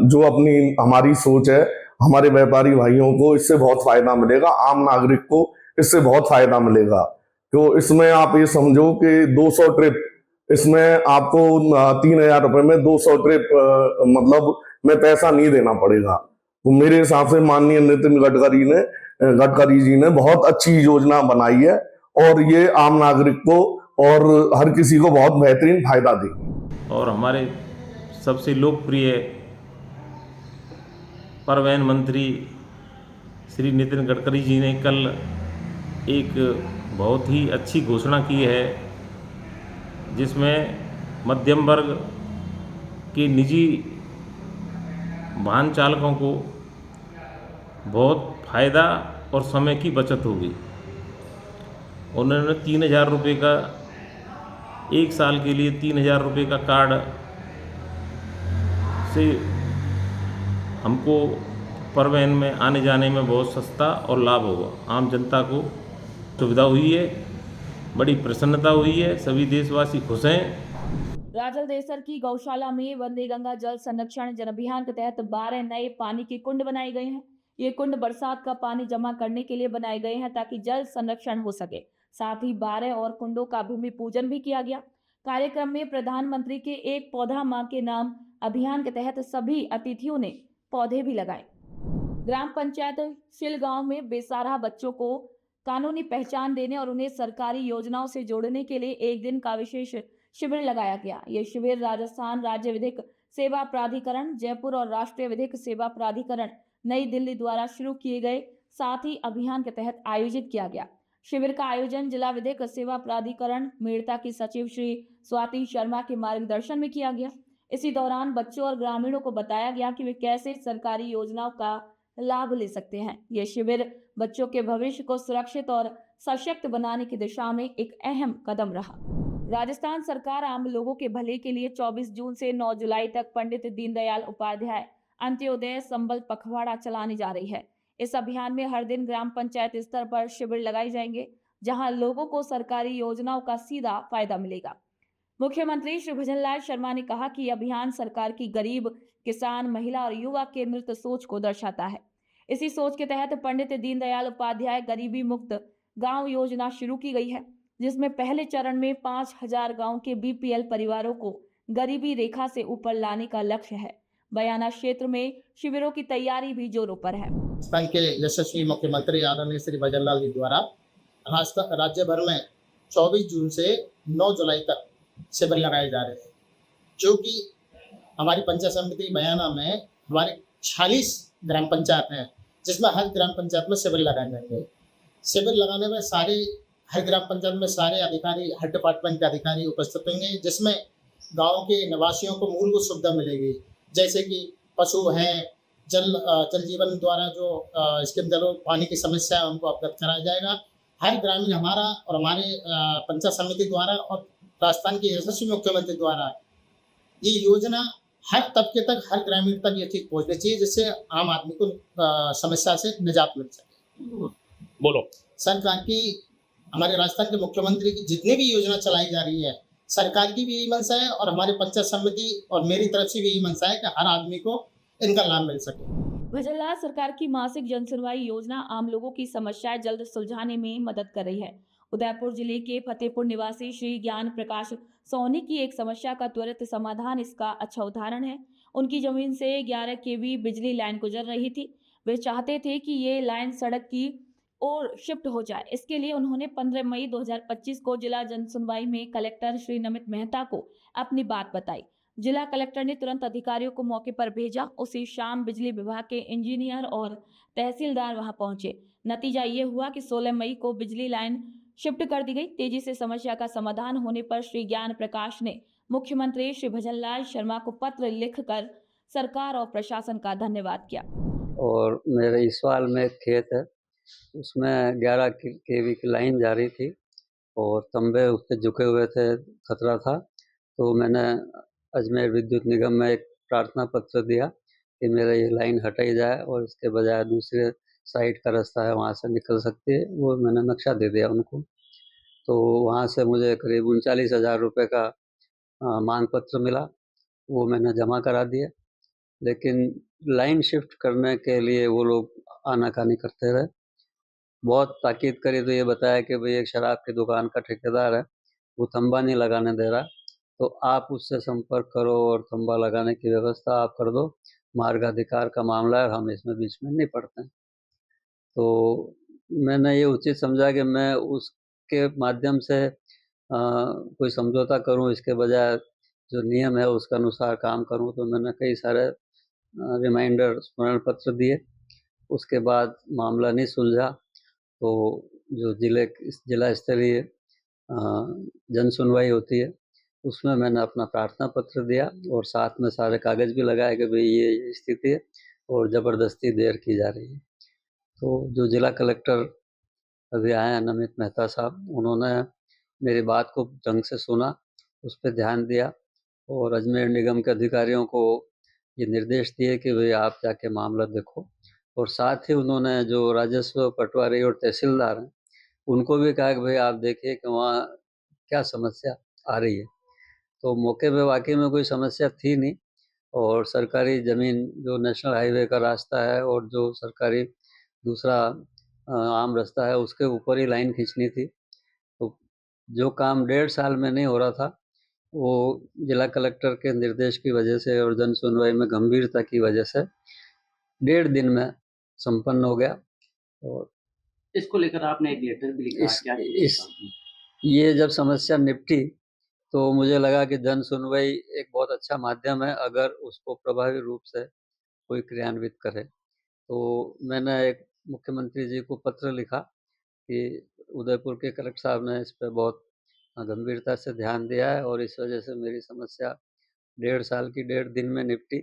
जो अपनी हमारी सोच है, हमारे व्यापारी भाइयों को इससे बहुत फायदा मिलेगा, आम नागरिक को इससे बहुत फायदा मिलेगा। तो इसमें आप ये समझो कि 200 ट्रिप, इसमें आपको 3,000 रुपए में 200 ट्रिप मतलब में पैसा नहीं देना पड़ेगा। तो मेरे हिसाब से माननीय नितिन गडकरी जी ने बहुत अच्छी योजना बनाई है, और ये आम नागरिक को और हर किसी को बहुत बेहतरीन फायदा देगी। और हमारे सबसे लोकप्रिय परिवहन मंत्री श्री नितिन गडकरी जी ने कल एक बहुत ही अच्छी घोषणा की है, जिसमें मध्यम वर्ग के निजी वाहन चालकों को बहुत फ़ायदा और समय की बचत होगी। उन्होंने 3,000 रुपये का, 1 साल के लिए 3,000 रुपये का कार्ड से हमको परिवहन में आने जाने में बहुत सस्ता और लाभ होगा। आम जनता को सुविधा हुई है, बड़ी प्रसन्नता हुई है, सभी देशवासी खुश हैं। राजल देसर की गौशाला में वंदे गंगा जल संरक्षण जन अभियान के तहत 12 नए पानी के कुंड बनाए गए हैं। ये कुंड बरसात का पानी जमा करने के लिए बनाए गए हैं ताकि जल संरक्षण हो सके। साथ ही 12 और कुंडों का भूमि पूजन भी किया गया। कार्यक्रम में प्रधानमंत्री के एक पौधा मां के नाम अभियान के तहत सभी अतिथियों ने पौधे भी लगाए। ग्राम पंचायत शिल गांव में बेसहारा बच्चों को कानूनी पहचान देने और उन्हें सरकारी योजनाओं से जोड़ने के लिए एक दिन का विशेष शिविर लगाया गया। ये शिविर राजस्थान राज्य विधिक सेवा प्राधिकरण, जयपुर और राष्ट्रीय विधिक सेवा प्राधिकरण नई दिल्ली द्वारा शुरू किए गए साथ ही अभियान के तहत आयोजित किया गया। शिविर का आयोजन जिला विधिक सेवा प्राधिकरण मेड़ता की सचिव श्री स्वाति शर्मा के मार्गदर्शन में किया गया। इसी दौरान बच्चों और ग्रामीणों को बताया गया कि वे कैसे सरकारी योजनाओं का लाभ ले सकते हैं। यह शिविर बच्चों के भविष्य को सुरक्षित और सशक्त बनाने की दिशा में एक अहम कदम रहा। राजस्थान सरकार आम लोगों के भले के लिए 24 जून से 9 जुलाई तक पंडित दीनदयाल उपाध्याय अंत्योदय संबल पखवाड़ा चलाने जा रही है। इस अभियान में हर दिन ग्राम पंचायत स्तर पर शिविर लगाए जाएंगे, जहां लोगों को सरकारी योजनाओं का सीधा फायदा मिलेगा। मुख्यमंत्री श्री भजनलाल शर्मा ने कहा कि यह अभियान सरकार की गरीब, किसान, महिला और युवा केंद्रित सोच को दर्शाता है। इसी सोच के तहत पंडित दीनदयाल उपाध्याय गरीबी मुक्त गांव योजना शुरू की गई है, जिसमें पहले चरण में 5,000 गांव के बीपीएल परिवारों को गरीबी रेखा से ऊपर लाने का लक्ष्य है। बयाना क्षेत्र में शिविरों की तैयारी भी जोरों पर है। राजस्थान के यशस्वी मुख्यमंत्री आदरणीय श्री भजनलाल जी द्वारा राज्य भर में 24 जून से 9 जुलाई तक शिविर लगाए जा रहे हैं, जो कि हमारी पंचायत समिति बयाना में हमारे 46 ग्राम पंचायत हैं, जिसमें हर ग्राम पंचायत में शिविर लगाए जाएंगे। शिविर लगाने में हर ग्राम पंचायत में सारे अधिकारी, हर डिपार्टमेंट के अधिकारी उपस्थित होंगे, जिसमें गाँव के निवासियों को मूलभूत सुविधा मिलेगी, जैसे कि पशु हैं, जल जीवन द्वारा जो स्कीम जलो पानी की समस्या है उनको अवगत कराया जाएगा। हर ग्रामीण हमारा और हमारे पंचायत समिति द्वारा और राजस्थान के यशस्वी मुख्यमंत्री द्वारा ये योजना हर तबके तक, हर ग्रामीण तक ये चीज पहुँचनी चाहिए, जिससे आम आदमी को समस्या से निजात मिल सके। बोलो। सरकार की, हमारे राजस्थान के मुख्यमंत्री की जितनी भी योजना चलाई जा रही है, सरकार की भी यही मंशा है और हमारे पंचायत समिति और मेरी तरफ से भी यही मंशा है कि हर आदमी को इनका लाभ मिल सके। भजनलाल सरकार की मासिक जन सुनवाई योजना आम लोगों की समस्याएं जल्द सुलझाने में मदद कर रही है। उदयपुर जिले के फतेहपुर निवासी श्री ज्ञान प्रकाश सोनी की एक समस्या का त्वरित समाधान इसका अच्छा उदाहरण है। उनकी जमीन से 11 केवी बिजली लाइन गुजर रही थी। वे चाहते थे कि ये लाइन सड़क की ओर शिफ्ट हो जाए। इसके लिए उन्होंने 15 मई 2025 को जिला जन सुनवाई में कलेक्टर श्री नमित मेहता को अपनी बात बताई। जिला कलेक्टर ने तुरंत अधिकारियों को मौके पर भेजा। उसी शाम बिजली विभाग के इंजीनियर और तहसीलदार वहां पहुंचे। नतीजा ये हुआ कि 16 मई को बिजली लाइन शिफ्ट कर दी गई। तेजी से समस्या का समाधान होने पर श्री ज्ञान प्रकाश ने मुख्यमंत्री श्री भजनलाल शर्मा को पत्र लिखकर सरकार और प्रशासन का धन्यवाद किया। और मेरे इसवाल में एक खेत है, उसमें 11 केवी की लाइन जा रही थी और तंबे उस पर झुके हुए थे, खतरा था। तो मैंने अजमेर विद्युत निगम में एक प्रार्थना पत्र दिया कि मेरा ये लाइन हटाई जाए और इसके बजाय दूसरे साइड का रास्ता है वहाँ से निकल सकती है, वो मैंने नक्शा दे दिया उनको। तो वहाँ से मुझे करीब 39,000 रुपये का मांग पत्र मिला, वो मैंने जमा करा दिया। लेकिन लाइन शिफ्ट करने के लिए वो लोग आनाकानी करते रहे। बहुत ताकीद करी तो ये बताया कि भाई एक शराब की दुकान का ठेकेदार है, वो तंबा नहीं लगाने दे रहा, तो आप उससे संपर्क करो और तंबा लगाने की व्यवस्था आप कर दो। मार्गाधिकार का मामला है, हम इसमें बीच में नहीं पड़ते हैं। तो मैंने ये उचित समझा कि मैं उसके माध्यम से कोई समझौता करूं, इसके बजाय जो नियम है उसके अनुसार काम करूं। तो मैंने कई सारे रिमाइंडर स्मरण पत्र दिए। उसके बाद मामला नहीं सुलझा तो जो जिला स्तरीय जन सुनवाई होती है उसमें मैंने अपना प्रार्थना पत्र दिया और साथ में सारे कागज़ भी लगाए कि भाई ये स्थिति है और ज़बरदस्ती देर की जा रही है। तो जो जिला कलेक्टर अभी आए हैं नमित मेहता साहब, उन्होंने मेरी बात को ढंग से सुना, उस पर ध्यान दिया और अजमेर निगम के अधिकारियों को ये निर्देश दिए कि भाई आप जाके मामला देखो। और साथ ही उन्होंने जो राजस्व पटवारी और तहसीलदार हैं उनको भी कहा कि भाई आप देखिए कि वहाँ क्या समस्या आ रही है। तो मौके पे वाकई में कोई समस्या थी नहीं और सरकारी ज़मीन जो नेशनल हाईवे का रास्ता है और जो सरकारी दूसरा आम रास्ता है उसके ऊपर ही लाइन खींचनी थी। तो जो काम 1.5 साल में नहीं हो रहा था वो जिला कलेक्टर के निर्देश की वजह से और जन सुनवाई में गंभीरता की वजह से 1.5 दिन में संपन्न हो गया। और इसको लेकर आपने एक लेटर भी लिखा है? ये जब समस्या निपटी तो मुझे लगा कि जन सुनवाई एक बहुत अच्छा माध्यम है अगर उसको प्रभावी रूप से कोई क्रियान्वित करे। तो मैंने एक मुख्यमंत्री जी को पत्र लिखा कि उदयपुर के कलेक्टर साहब ने इस पर बहुत गंभीरता से ध्यान दिया है और इस वजह से मेरी समस्या 1.5 साल की 1.5 दिन में निपटी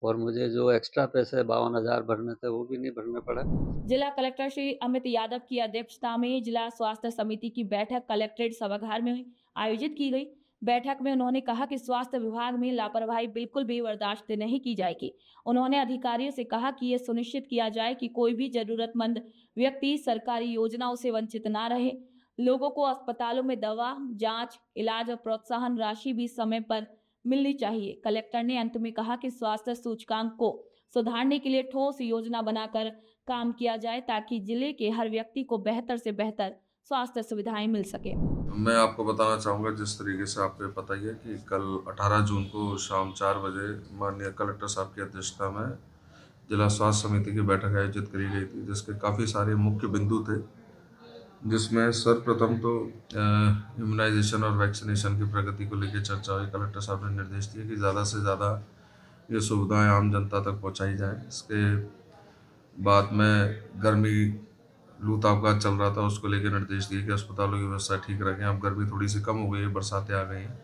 और मुझे जो एक्स्ट्रा पैसे 52,000 भरने थे वो भी नहीं भरने पड़ा। जिला कलेक्टर श्री अमित यादव की अध्यक्षता में जिला स्वास्थ्य समिति की बैठक कलेक्ट्रेट सभागार में आयोजित की गई। बैठक में उन्होंने कहा कि स्वास्थ्य विभाग में लापरवाही बिल्कुल भी बर्दाश्त नहीं की जाएगी। उन्होंने अधिकारियों से कहा कि ये सुनिश्चित किया जाए कि कोई भी जरूरतमंद व्यक्ति सरकारी योजनाओं से वंचित ना रहे। लोगों को अस्पतालों में दवा, जांच, इलाज और प्रोत्साहन राशि भी समय पर मिलनी चाहिए। कलेक्टर ने अंत में कहा कि स्वास्थ्य सूचकांक को सुधारने के लिए ठोस योजना बनाकर काम किया जाए ताकि जिले के हर व्यक्ति को बेहतर से बेहतर स्वास्थ्य सुविधाएं मिल सके। मैं आपको बताना चाहूँगा, जिस तरीके से आपको पता ही है कि कल 18 जून को शाम 4 बजे माननीय कलेक्टर साहब की अध्यक्षता में जिला स्वास्थ्य समिति की बैठक आयोजित करी गई थी, जिसके काफ़ी सारे मुख्य बिंदु थे, जिसमें सर्वप्रथम तो इम्यूनाइजेशन और वैक्सीनेशन की प्रगति को लेकर चर्चा हुई। कलेक्टर साहब ने निर्देश दिए कि ज़्यादा से ज़्यादा ये सुविधाएं आम जनता तक पहुंचाई जाएं। इसके बाद में गर्मी लू तापकात चल रहा था, उसको लेकर निर्देश दिए कि अस्पतालों की व्यवस्था ठीक रखें। अब गर्मी थोड़ी सी कम हो गई है, बरसातें आ गई हैं।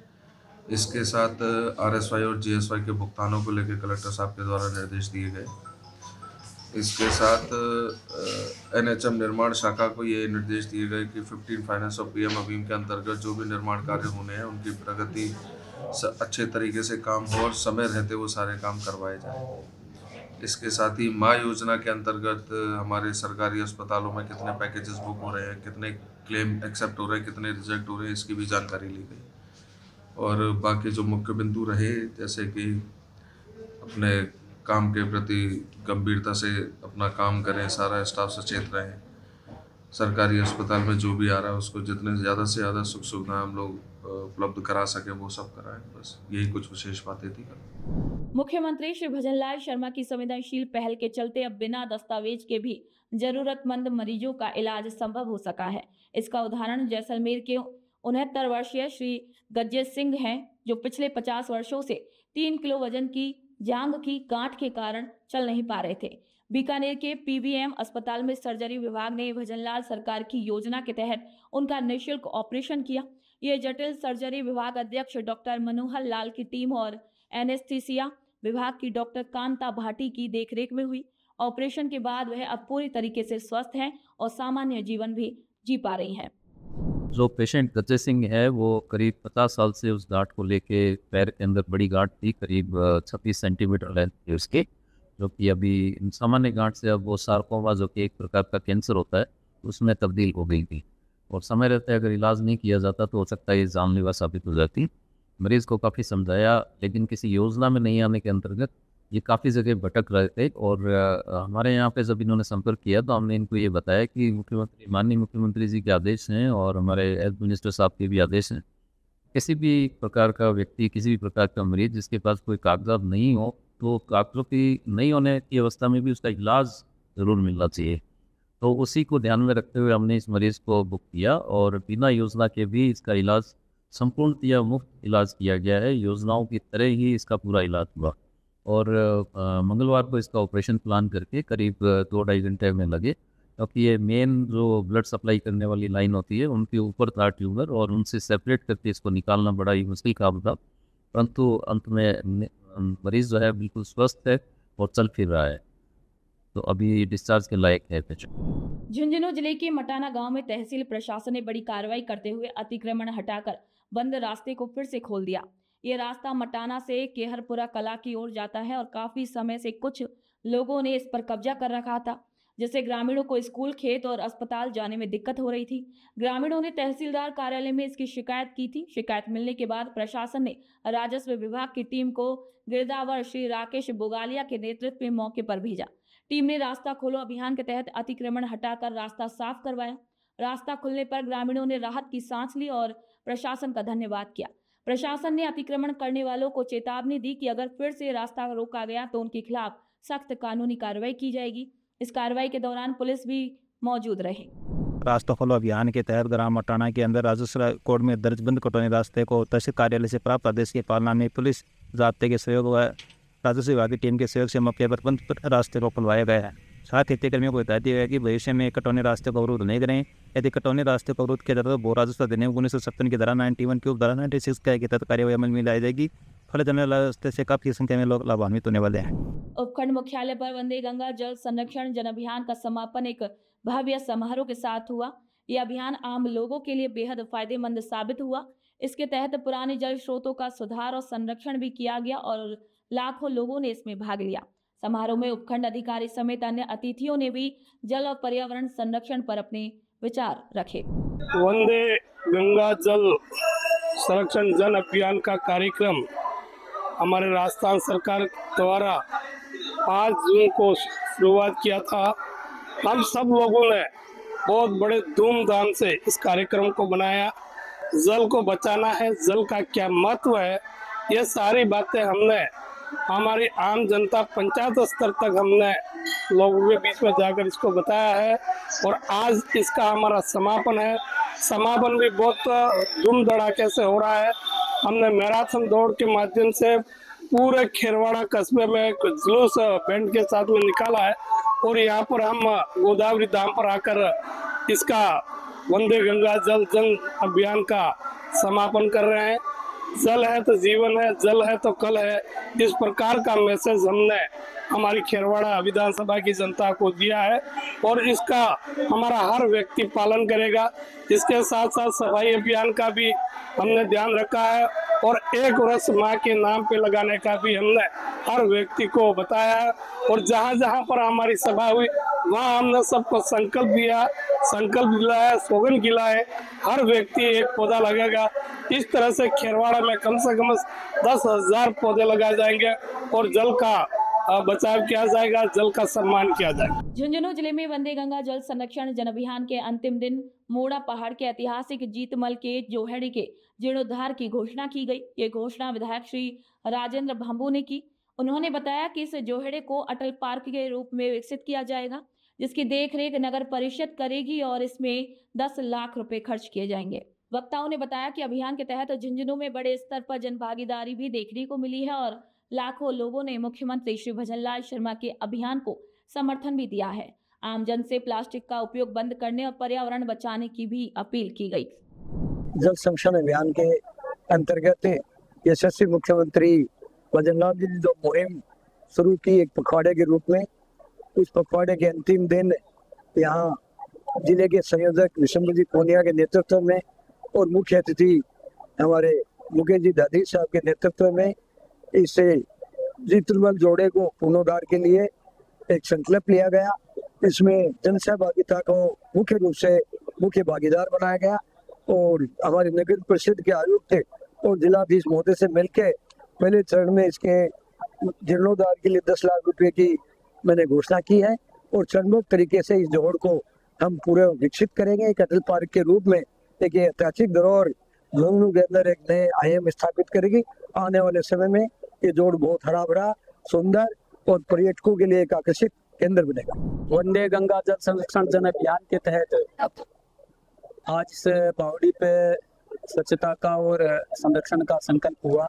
इसके साथ RSY और GSY के भुगतानों को लेकर कलेक्टर साहब के द्वारा निर्देश दिए गए। इसके साथ NHM निर्माण शाखा को ये निर्देश दिए गए कि 15 फाइनेंस और PM अभियान के अंतर्गत जो भी निर्माण कार्य होने हैं उनकी प्रगति अच्छे तरीके से काम हो और समय रहते वो सारे काम करवाए जाएं। इसके साथ ही माँ योजना के अंतर्गत हमारे सरकारी अस्पतालों में कितने पैकेजेस बुक हो रहे हैं, कितने क्लेम एक्सेप्ट हो रहे हैं, कितने रिजेक्ट हो रहे हैं, इसकी भी जानकारी ली गई। और बाकी जो मुख्य बिंदु रहे, जैसे कि अपने काम के प्रति गंभीरता से अपना काम करें, सारा स्टाफ सचेत रहें, सरकारी अस्पताल में जो भी आ रहा है उसको जितने ज़्यादा से ज़्यादा सुख सुविधाएं हम लोग उपलब्ध करा सकें वो सब कराएं। बस यही कुछ विशेष बातें थी। मुख्यमंत्री श्री भजनलाल शर्मा की संवेदनशील पहल के चलते अब बिना दस्तावेज के भी जरूरतमंद मरीजों का इलाज संभव हो सका है। इसका उदाहरण जैसलमेर के 69 वर्षीय श्री गज्जेत सिंह हैं, जो पिछले 50 वर्षों से 3 किलो वजन की जांघ की गांठ के कारण चल नहीं पा रहे थे। बीकानेर के PVM अस्पताल में सर्जरी विभाग ने भजनलाल सरकार की योजना के तहत उनका निःशुल्क ऑपरेशन किया। ये जटिल सर्जरी विभाग अध्यक्ष डॉक्टर मनोहर लाल की टीम और एनेस्थीसिया विभाग की डॉक्टर कांता भाटी की देखरेख में हुई। ऑपरेशन के बाद वह अब पूरी तरीके से स्वस्थ हैं और सामान्य जीवन भी जी पा रही हैं। जो पेशेंट गज्जेत सिंह है वो करीब 50 साल से उस गांठ को लेके पैर के अंदर बड़ी गांठ थी, करीब 36 सेंटीमीटर लेंथ थी उसकी, जो कि अभी सामान्य गांठ से अब वो सार्कोमा जो कि एक प्रकार का कैंसर होता है उसमें तब्दील हो गई थी, और समय रहते अगर इलाज नहीं किया जाता तो हो सकता है ये जानलेवा साबित हो जाती। मरीज़ को काफ़ी समझाया, लेकिन किसी योजना में नहीं आने के अंतर्गत ये काफ़ी जगह भटक रहे थे। और हमारे यहाँ पे जब इन्होंने संपर्क किया तो हमने इनको ये बताया कि माननीय मुख्यमंत्री जी के आदेश हैं और हमारे हेल्थ मिनिस्टर साहब के भी आदेश हैं, किसी भी प्रकार का व्यक्ति, किसी भी प्रकार का मरीज़ जिसके पास कोई कागजात नहीं हो तो कागज़ों की नहीं होने की अवस्था में भी उसका इलाज ज़रूर मिलना चाहिए। तो उसी को ध्यान में रखते हुए हमने इस मरीज़ को बुक किया और बिना योजना के भी इसका इलाज संपूर्णतया मुफ्त इलाज किया गया है। योजनाओं की तरह ही इसका पूरा इलाज हुआ और मंगलवार को इसका ऑपरेशन प्लान करके करीब 2-2.5 घंटे में लगे, क्योंकि ये मेन जो ब्लड सप्लाई करने वाली लाइन होती है उनके ऊपर था ट्यूमर और उनसे सेपरेट करके इसको निकालना बड़ा ही मुश्किल काम था, परंतु अंत में मरीज़ जो है बिल्कुल स्वस्थ है और चल फिर रहा है, तो अभी डिस्चार्ज के लायक है पेशेंट। झुंझुनू जिले के मटाना गांव में तहसील प्रशासन ने बड़ी कार्रवाई करते हुए अतिक्रमण हटाकर बंद रास्ते को फिर से खोल दिया। ये रास्ता मटाना से केहरपुरा कला की ओर जाता है और काफी समय से कुछ लोगों ने इस पर कब्जा कर रखा था, जिससे ग्रामीणों को स्कूल, खेत और अस्पताल जाने में दिक्कत हो रही थी। ग्रामीणों ने तहसीलदार कार्यालय में इसकी शिकायत की थी। शिकायत मिलने के बाद प्रशासन ने राजस्व विभाग की टीम को गिरदावर श्री राकेश बोगालिया के नेतृत्व में मौके पर भेजा। टीम ने रास्ता खोलो अभियान के तहत अतिक्रमण हटाकर रास्ता साफ करवाया। रास्ता खुलने पर ग्रामीणों ने राहत की सांस ली और प्रशासन का धन्यवाद किया। प्रशासन ने अतिक्रमण करने वालों को चेतावनी दी कि अगर फिर से रास्ता रोका गया तो उनके खिलाफ सख्त कानूनी कार्रवाई की जाएगी। इस कार्रवाई के दौरान पुलिस भी मौजूद रही। रास्ता खोलो अभियान के तहत ग्राम मटाना के अंदर राजस्व कोड में दर्ज बंद कटौनी रास्ते को तहसील कार्यालय से प्राप्त आदेश की पालना में पुलिस ज़ाब्ते के सहयोग व राजस्व विभाग की टीम के सहयोग से मौके पर बंद रास्ते को खुलवाया गया है। साथ ही हितग्राहियों को हिदायत दी गई है कि भविष्य में कटौनी रास्ते को अवरुद्ध नहीं करें। यदि कटौनी रास्ते को अवरुद्ध किया जाता है तो भू राजस्व अधिनियम 1957 की धारा 91 की धारा 96 के तहत कार्यवाही अमल में लाई जाएगी। फल जाने वाले रास्ते से काफी संख्या में लोग लाभान्वित होने वाले हैं। उपखंड मुख्यालय पर वंदे गंगा जल संरक्षण जन अभियान का समापन एक भव्य समारोह के साथ हुआ। यह अभियान आम लोगों के लिए बेहद फायदेमंद साबित हुआ। इसके तहत पुराने जल स्रोतों का सुधार और संरक्षण भी किया गया और लाखों लोगों ने इसमें भाग लिया। समारोह में उपखंड अधिकारी समेत अन्य अतिथियों ने भी जल और पर्यावरण संरक्षण पर अपने विचार रखे। वंदे गंगा जल संरक्षण जन अभियान का कार्यक्रम हमारे राजस्थान सरकार द्वारा 5 जून को शुरुआत किया था। हम सब लोगों ने बहुत बड़े धूमधाम से इस कार्यक्रम को बनाया। जल को बचाना है, जल का क्या महत्व है, ये सारी बातें हमने हमारी आम जनता पंचायत स्तर तक हमने लोगों के बीच में जाकर इसको बताया है और आज इसका हमारा समापन है। समापन भी बहुत धूम धड़ाके से हो रहा है। हमने मैराथन दौड़ के माध्यम से पूरे खेरवाड़ा कस्बे में जुलूस बैंड के साथ में निकाला है और यहाँ पर हम गोदावरी धाम पर आकर इसका वंदे गंगा जल जन अभियान का समापन कर रहे हैं। जल है तो जीवन है, जल है तो कल है, इस प्रकार का मैसेज हमने हमारी खेरवाड़ा विधानसभा की जनता को दिया है और इसका हमारा हर व्यक्ति पालन करेगा। इसके साथ साथ सफाई अभियान का भी हमने ध्यान रखा है और 1 वर्ष माँ के नाम पे लगाने का भी हमने हर व्यक्ति को बताया है और जहाँ जहाँ पर हमारी सभा हुई वहाँ हमने सबको संकल्प दिलाया, स्लोगन दिलाए, हर व्यक्ति एक पौधा लगेगा। इस तरह से खेरवाड़ा में कम से कम 10,000 पौधे लगाए जाएंगे और जल का बचाव किया जाएगा, जल का सम्मान किया जाएगा। झुंझुनू जिले में वंदे गंगा जल संरक्षण जन अभियान के अंतिम दिन मोड़ा पहाड़ के ऐतिहासिक जीतमल के जोहेड़ी के जीर्णोद्धार की घोषणा की गई। ये घोषणा विधायक श्री राजेंद्र भांबू ने की। उन्होंने बताया कि इस जोहेड़े को अटल पार्क के रूप में विकसित किया जाएगा, जिसकी देखरेख नगर परिषद करेगी और इसमें 10 लाख रुपए खर्च किए जाएंगे। वक्ताओं ने बताया कि अभियान के तहत झुंझुनू में बड़े स्तर पर जन भागीदारी भी देखने को मिली है और लाखों लोगों ने मुख्यमंत्री श्री भजनलाल शर्मा के अभियान को समर्थन भी दिया है। आमजन से प्लास्टिक का उपयोग बंद करने और पर्यावरण बचाने की भी अपील की गई। जल संरक्षण अभियान के अंतर्गत यशस्वी मुख्यमंत्री भजनलाल जी ने जो मुहिम शुरू की एक पखवाड़े के रूप में, उस पखवाड़े के अंतिम दिन यहाँ जिले के संयोजक विशंबर जी पूनिया के नेतृत्व में और मुख्य अतिथि हमारे मुकेश जी दादी साहब के नेतृत्व में इस जीतलमल जोड़े को पुनरुद्धार के लिए एक संकल्प लिया गया। इसमें जन सहभागिता को मुख्य रूप से मुख्य भागीदार बनाया गया और हमारे नगर परिषद के आयुक्त और जिलाधीश महोदय से मिलकर पहले चरण में इसके जीर्णोद्धार के लिए 10 लाख रुपए की मैंने घोषणा की है और चरणबद्ध तरीके से इस जोड़ को हम पूरे विकसित करेंगे। एक अटल पार्क के रूप में एक ऐतिहासिक धरोहर झुंझुनू के अंदर एक नए आयाम स्थापित करेगी। आने वाले समय में ये जोड़ बहुत हरा भरा, सुंदर और पर्यटकों के लिए एक आकर्षित केंद्र बनेगा। वंदे गंगा जल संरक्षण जन अभियान के तहत आज से बावड़ी पे स्वच्छता का और संरक्षण का संकल्प हुआ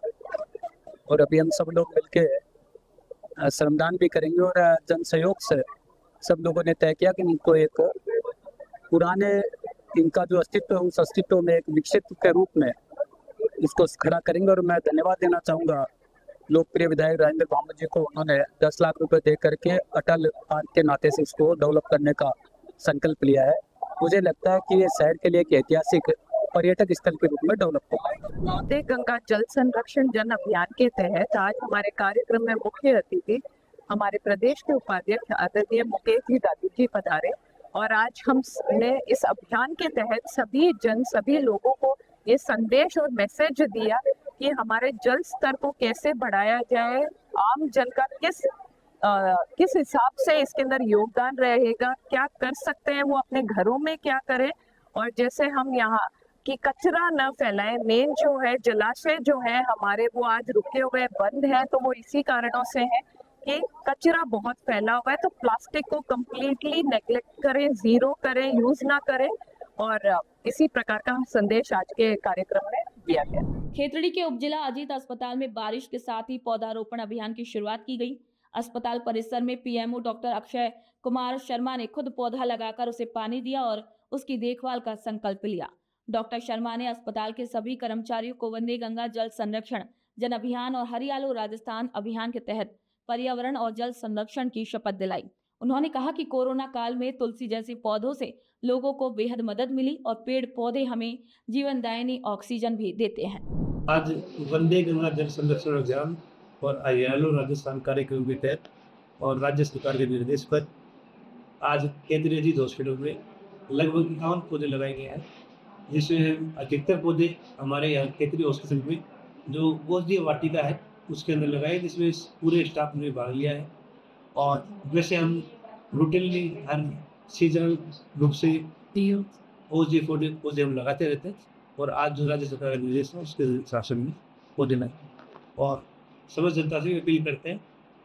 और अभी हम सब लोग मिलके श्रमदान भी करेंगे और जन सहयोग से सब लोगों ने तय किया कि इनको एक पुराने इनका जो अस्तित्व है उस अस्तित्व में एक विकसित के रूप में इसको खड़ा करेंगे। और मैं धन्यवाद देना चाहूँगा लोकप्रिय विधायक राजेंद्र भामू जी को, उन्होंने 10 लाख रुपए दे करके अटल पार्क के नाते से इसको डेवलप करने का संकल्प लिया है। मुझे लगता है कि ये शहर के लिए एक ऐतिहासिक पर्यटक स्थल के रूप में डेवलप होगा। वंदे गंगा जल संरक्षण जन अभियान के तहत आज हमारे कार्यक्रम में मुख्य अतिथि हमारे प्रदेश के उपाध्यक्ष आदरणीय मुकेश जी दादी जी पधारे और आज हमने इस अभियान के तहत सभी लोगों को ये संदेश और मैसेज दिया कि हमारे जल स्तर को कैसे बढ़ाया जाए, आम जन का किस हिसाब से इसके अंदर योगदान रहेगा, क्या कर सकते हैं वो अपने घरों में क्या करें। और जैसे हम यहाँ कि कचरा न फैलाएं, मेन जो है जलाशय जो है हमारे वो आज रुके हुए बंद है, तो वो इसी कारणों से है कि कचरा बहुत फैला हुआ है। तो प्लास्टिक को कम्प्लीटली नेग्लेक्ट करें, जीरो करें, यूज ना करें और इसी प्रकार का संदेश आज के कार्यक्रम में दिया गया। खेतड़ी के उपजिला अजीत अस्पताल में बारिश के साथ ही पौधारोपण अभियान की शुरुआत की गई। अस्पताल परिसर में पीएमओ डॉक्टर अक्षय कुमार शर्मा ने खुद पौधा लगाकर उसे पानी दिया और उसकी देखभाल का संकल्प लिया। डॉक्टर शर्मा ने अस्पताल के सभी कर्मचारियों को वंदे गंगा जल संरक्षण जन अभियान और हरियालो राजस्थान अभियान के तहत पर्यावरण और जल संरक्षण की शपथ दिलाई। उन्होंने कहा कि कोरोना काल में तुलसी जैसे पौधों से लोगों को बेहद मदद मिली और पेड़ पौधे हमें जीवनदायिनी ऑक्सीजन भी देते हैं। आज वंदे गंगा जल संरक्षण अभियान और हरियालो राजस्थान कार्यक्रम के तहत और राज्य सरकार के निर्देश पर आज केंद्रीय अजीत हॉस्पिटल में लगभग 51 पौधे लगाए गए हैं, जिसमें अधिकतर पौधे हमारे यहाँ केंद्रीय हॉस्पिटल में जो औषधीय वाटिका है उसके अंदर लगाए, जिसमें पूरे स्टाफ ने भाग लिया है। और वैसे हम रूटीनली हर सीजनल रूप से औषधीय पौधे हम लगाते रहते हैं और आज जो राज्य सरकार का निर्देश है उसके शासन में पौधे लगाए और समझ जनता से अपील करते हैं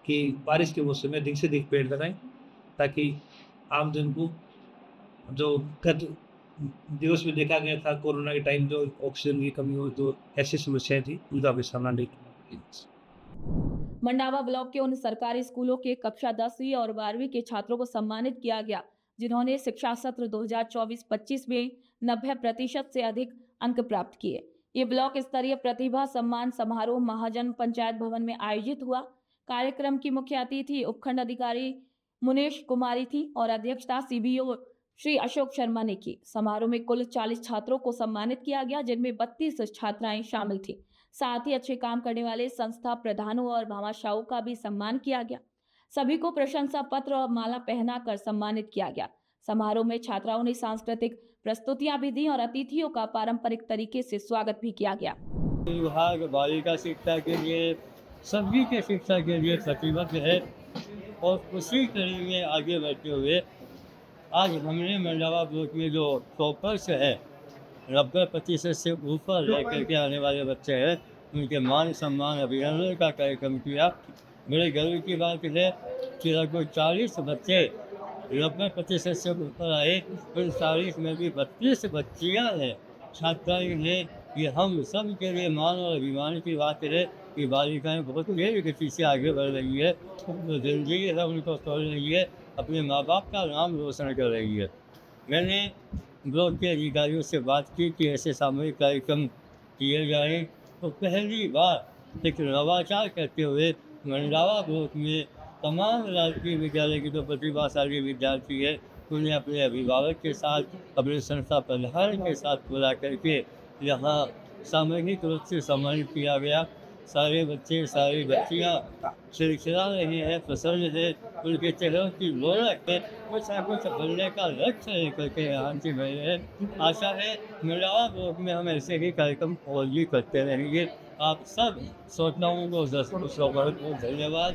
कि बारिश के मौसम में अधिक से अधिक पेड़ लगाएं ताकि आम जन को जो गत दिवस में देखा गया था कोरोना के टाइम जो ऑक्सीजन की कमी हो, जो ऐसी समस्याएं थी उनका भी सामना नहीं किया। मंडावा ब्लॉक के उन सरकारी स्कूलों के कक्षा 10वीं और 12वीं के छात्रों को सम्मानित किया गया जिन्होंने शिक्षा सत्र 2024-25 में 90% से अधिक अंक प्राप्त किए। ये ब्लॉक स्तरीय प्रतिभा सम्मान समारोह महाजन पंचायत भवन में आयोजित हुआ। कार्यक्रम की मुख्य अतिथि उपखंड अधिकारी मुनेश कुमारी थी और अध्यक्षता सीबीओ श्री अशोक शर्मा ने की। समारोह में कुल 40 छात्रों को सम्मानित किया गया, जिनमें 32 छात्राएं शामिल थी। साथ ही अच्छे काम करने वाले संस्था प्रधानों और भामाशाहों का भी सम्मान किया गया। सभी को प्रशंसा पत्र और माला पहनाकर सम्मानित किया गया। समारोह में छात्राओं ने सांस्कृतिक प्रस्तुतियां भी दी और अतिथियों का पारंपरिक तरीके से स्वागत भी किया गया। विभाग बालिका शिक्षा के लिए सभी के शिक्षा के लिए प्रतिबद्ध है और उसी कड़ी में आगे बढ़ते हुए आज हमने मंडावा ब्लॉक में जो टॉपर्स है 90% से ऊपर रह करके आने वाले बच्चे हैं उनके मान सम्मान अभिनंदन का कार्यक्रम किया। मेरे गर्व की बात है कि लगभग 40 बच्चे 90% से ऊपर आए, उन 40 में भी 32 बच्चियाँ हैं, छात्राएँ हैं। ये हम सब के लिए मान और अभिमान की बात है कि बालिकाएँ बहुत तेज गति से आगे बढ़ रही है, तो जिंदगी है उनको तोड़ रही है, अपने माँ बाप का नाम रोशन कर रही है। मैंने ब्लॉक के अधिकारियों से बात की कि ऐसे सामूहिक कार्यक्रम किए जाएँ, तो पहली बार एक नवाचार करते हुए मंडावा ब्लॉक में तमाम राजकीय विद्यालय के जो प्रतिभाशाली विद्यार्थी है उन्हें अपने अभिभावक के साथ, अपने संस्था प्रधान के साथ बुला करके यहाँ सामूहिक रूप से सम्मानित किया गया। सारे बच्चे सारी बच्चियाँ खिलखिला रही है, प्रसन्न है, उनके चेहरों की रौनक है, कुछ ना कुछ बनने का लक्ष्य लेकर के यहाँ से गए हैं। आशा है मिलावा ब्लॉक में हम ऐसे ही कार्यक्रम और भी करते रहेंगे। आप सब श्रोताओं को बहुत बहुत धन्यवाद।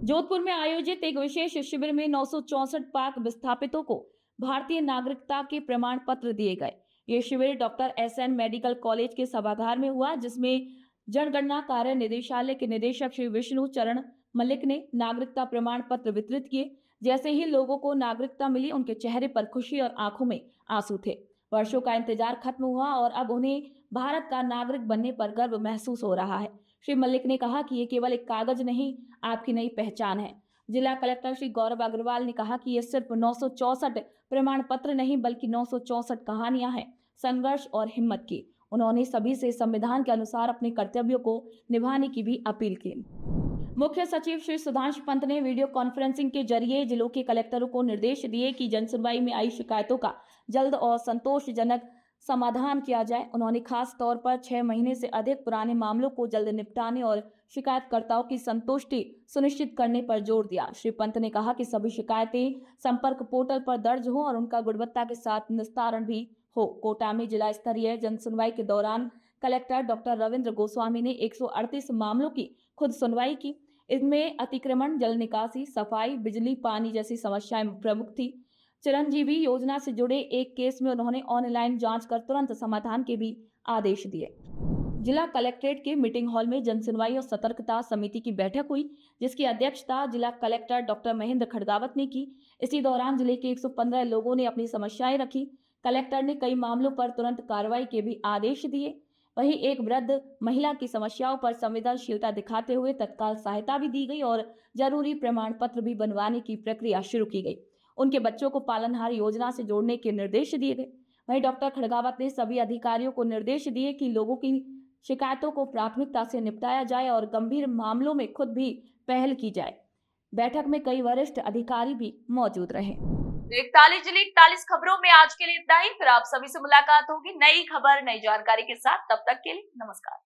जोधपुर में आयोजित एक विशेष शिविर में 964 पाक विस्थापितों को भारतीय नागरिकता के प्रमाण पत्र दिए गए। ये शिविर डॉक्टर SN मेडिकल कॉलेज के सभागार में हुआ, जिसमें जनगणना कार्य निदेशालय के निदेशक श्री विष्णु चरण मलिक ने नागरिकता प्रमाण पत्र वितरित किए। जैसे ही लोगों को नागरिकता मिली, उनके चेहरे पर खुशी और आंखों में आंसू थे। वर्षों का इंतजार खत्म हुआ और अब उन्हें भारत का नागरिक बनने पर गर्व महसूस हो रहा है। श्री मलिक ने कहा कि ये केवल एक कागज नहीं, आपकी नई पहचान है। जिला कलेक्टर श्री गौरव अग्रवाल ने कहा कि ये सिर्फ 964 प्रमाण पत्र नहीं, बल्कि 964 कहानियां हैं संघर्ष और हिम्मत की। उन्होंने सभी से संविधान के अनुसार अपने कर्तव्यों को निभाने की भी अपील की। मुख्य सचिव श्री सुधांशु पंत ने वीडियो कॉन्फ्रेंसिंग के जरिए जिलों के कलेक्टरों को निर्देश दिए कि जनसुनवाई में आई शिकायतों का जल्द और संतोषजनक समाधान किया जाए। उन्होंने खास तौर पर 6 महीने से अधिक पुराने मामलों को जल्द निपटाने और शिकायतकर्ताओं की संतुष्टि सुनिश्चित करने पर जोर दिया। श्री पंत ने कहा कि सभी शिकायतें संपर्क पोर्टल पर दर्ज हों और उनका गुणवत्ता के साथ निस्तारण भी हो। कोटा में जिला स्तरीय जनसुनवाई के दौरान कलेक्टर डॉक्टर रविंद्र गोस्वामी ने 138 मामलों की खुद सुनवाई की। इनमें अतिक्रमण, जल निकासी, सफाई, बिजली, पानी जैसी समस्याएं प्रमुख थी। चिरंजीवी योजना से जुड़े एक केस में उन्होंने ऑनलाइन जांच कर तुरंत समाधान के भी आदेश दिए। जिला कलेक्ट्रेट के मीटिंग हॉल में जनसुनवाई और सतर्कता समिति की बैठक हुई, जिसकी अध्यक्षता जिला कलेक्टर डॉक्टर महेंद्र खड़गावत ने की। इसी दौरान जिले के 115 लोगों ने अपनी समस्याएं रखी। कलेक्टर ने कई मामलों पर तुरंत कार्रवाई के भी आदेश दिए। वहीं एक वृद्ध महिला की समस्याओं पर संवेदनशीलता दिखाते हुए तत्काल सहायता भी दी गई और जरूरी प्रमाण पत्र भी बनवाने की प्रक्रिया शुरू की गई। उनके बच्चों को पालनहार योजना से जोड़ने के निर्देश दिए गए। वहीं डॉक्टर खड़गावत ने सभी अधिकारियों को निर्देश दिए कि लोगों की शिकायतों को प्राथमिकता से निपटाया जाए और गंभीर मामलों में खुद भी पहल की जाए। बैठक में कई वरिष्ठ अधिकारी भी मौजूद रहे। 41 जिले 41 खबरों में आज के लिए इतना ही। फिर आप सभी से मुलाकात होगी नई खबर, नई जानकारी के साथ। तब तक के लिए नमस्कार।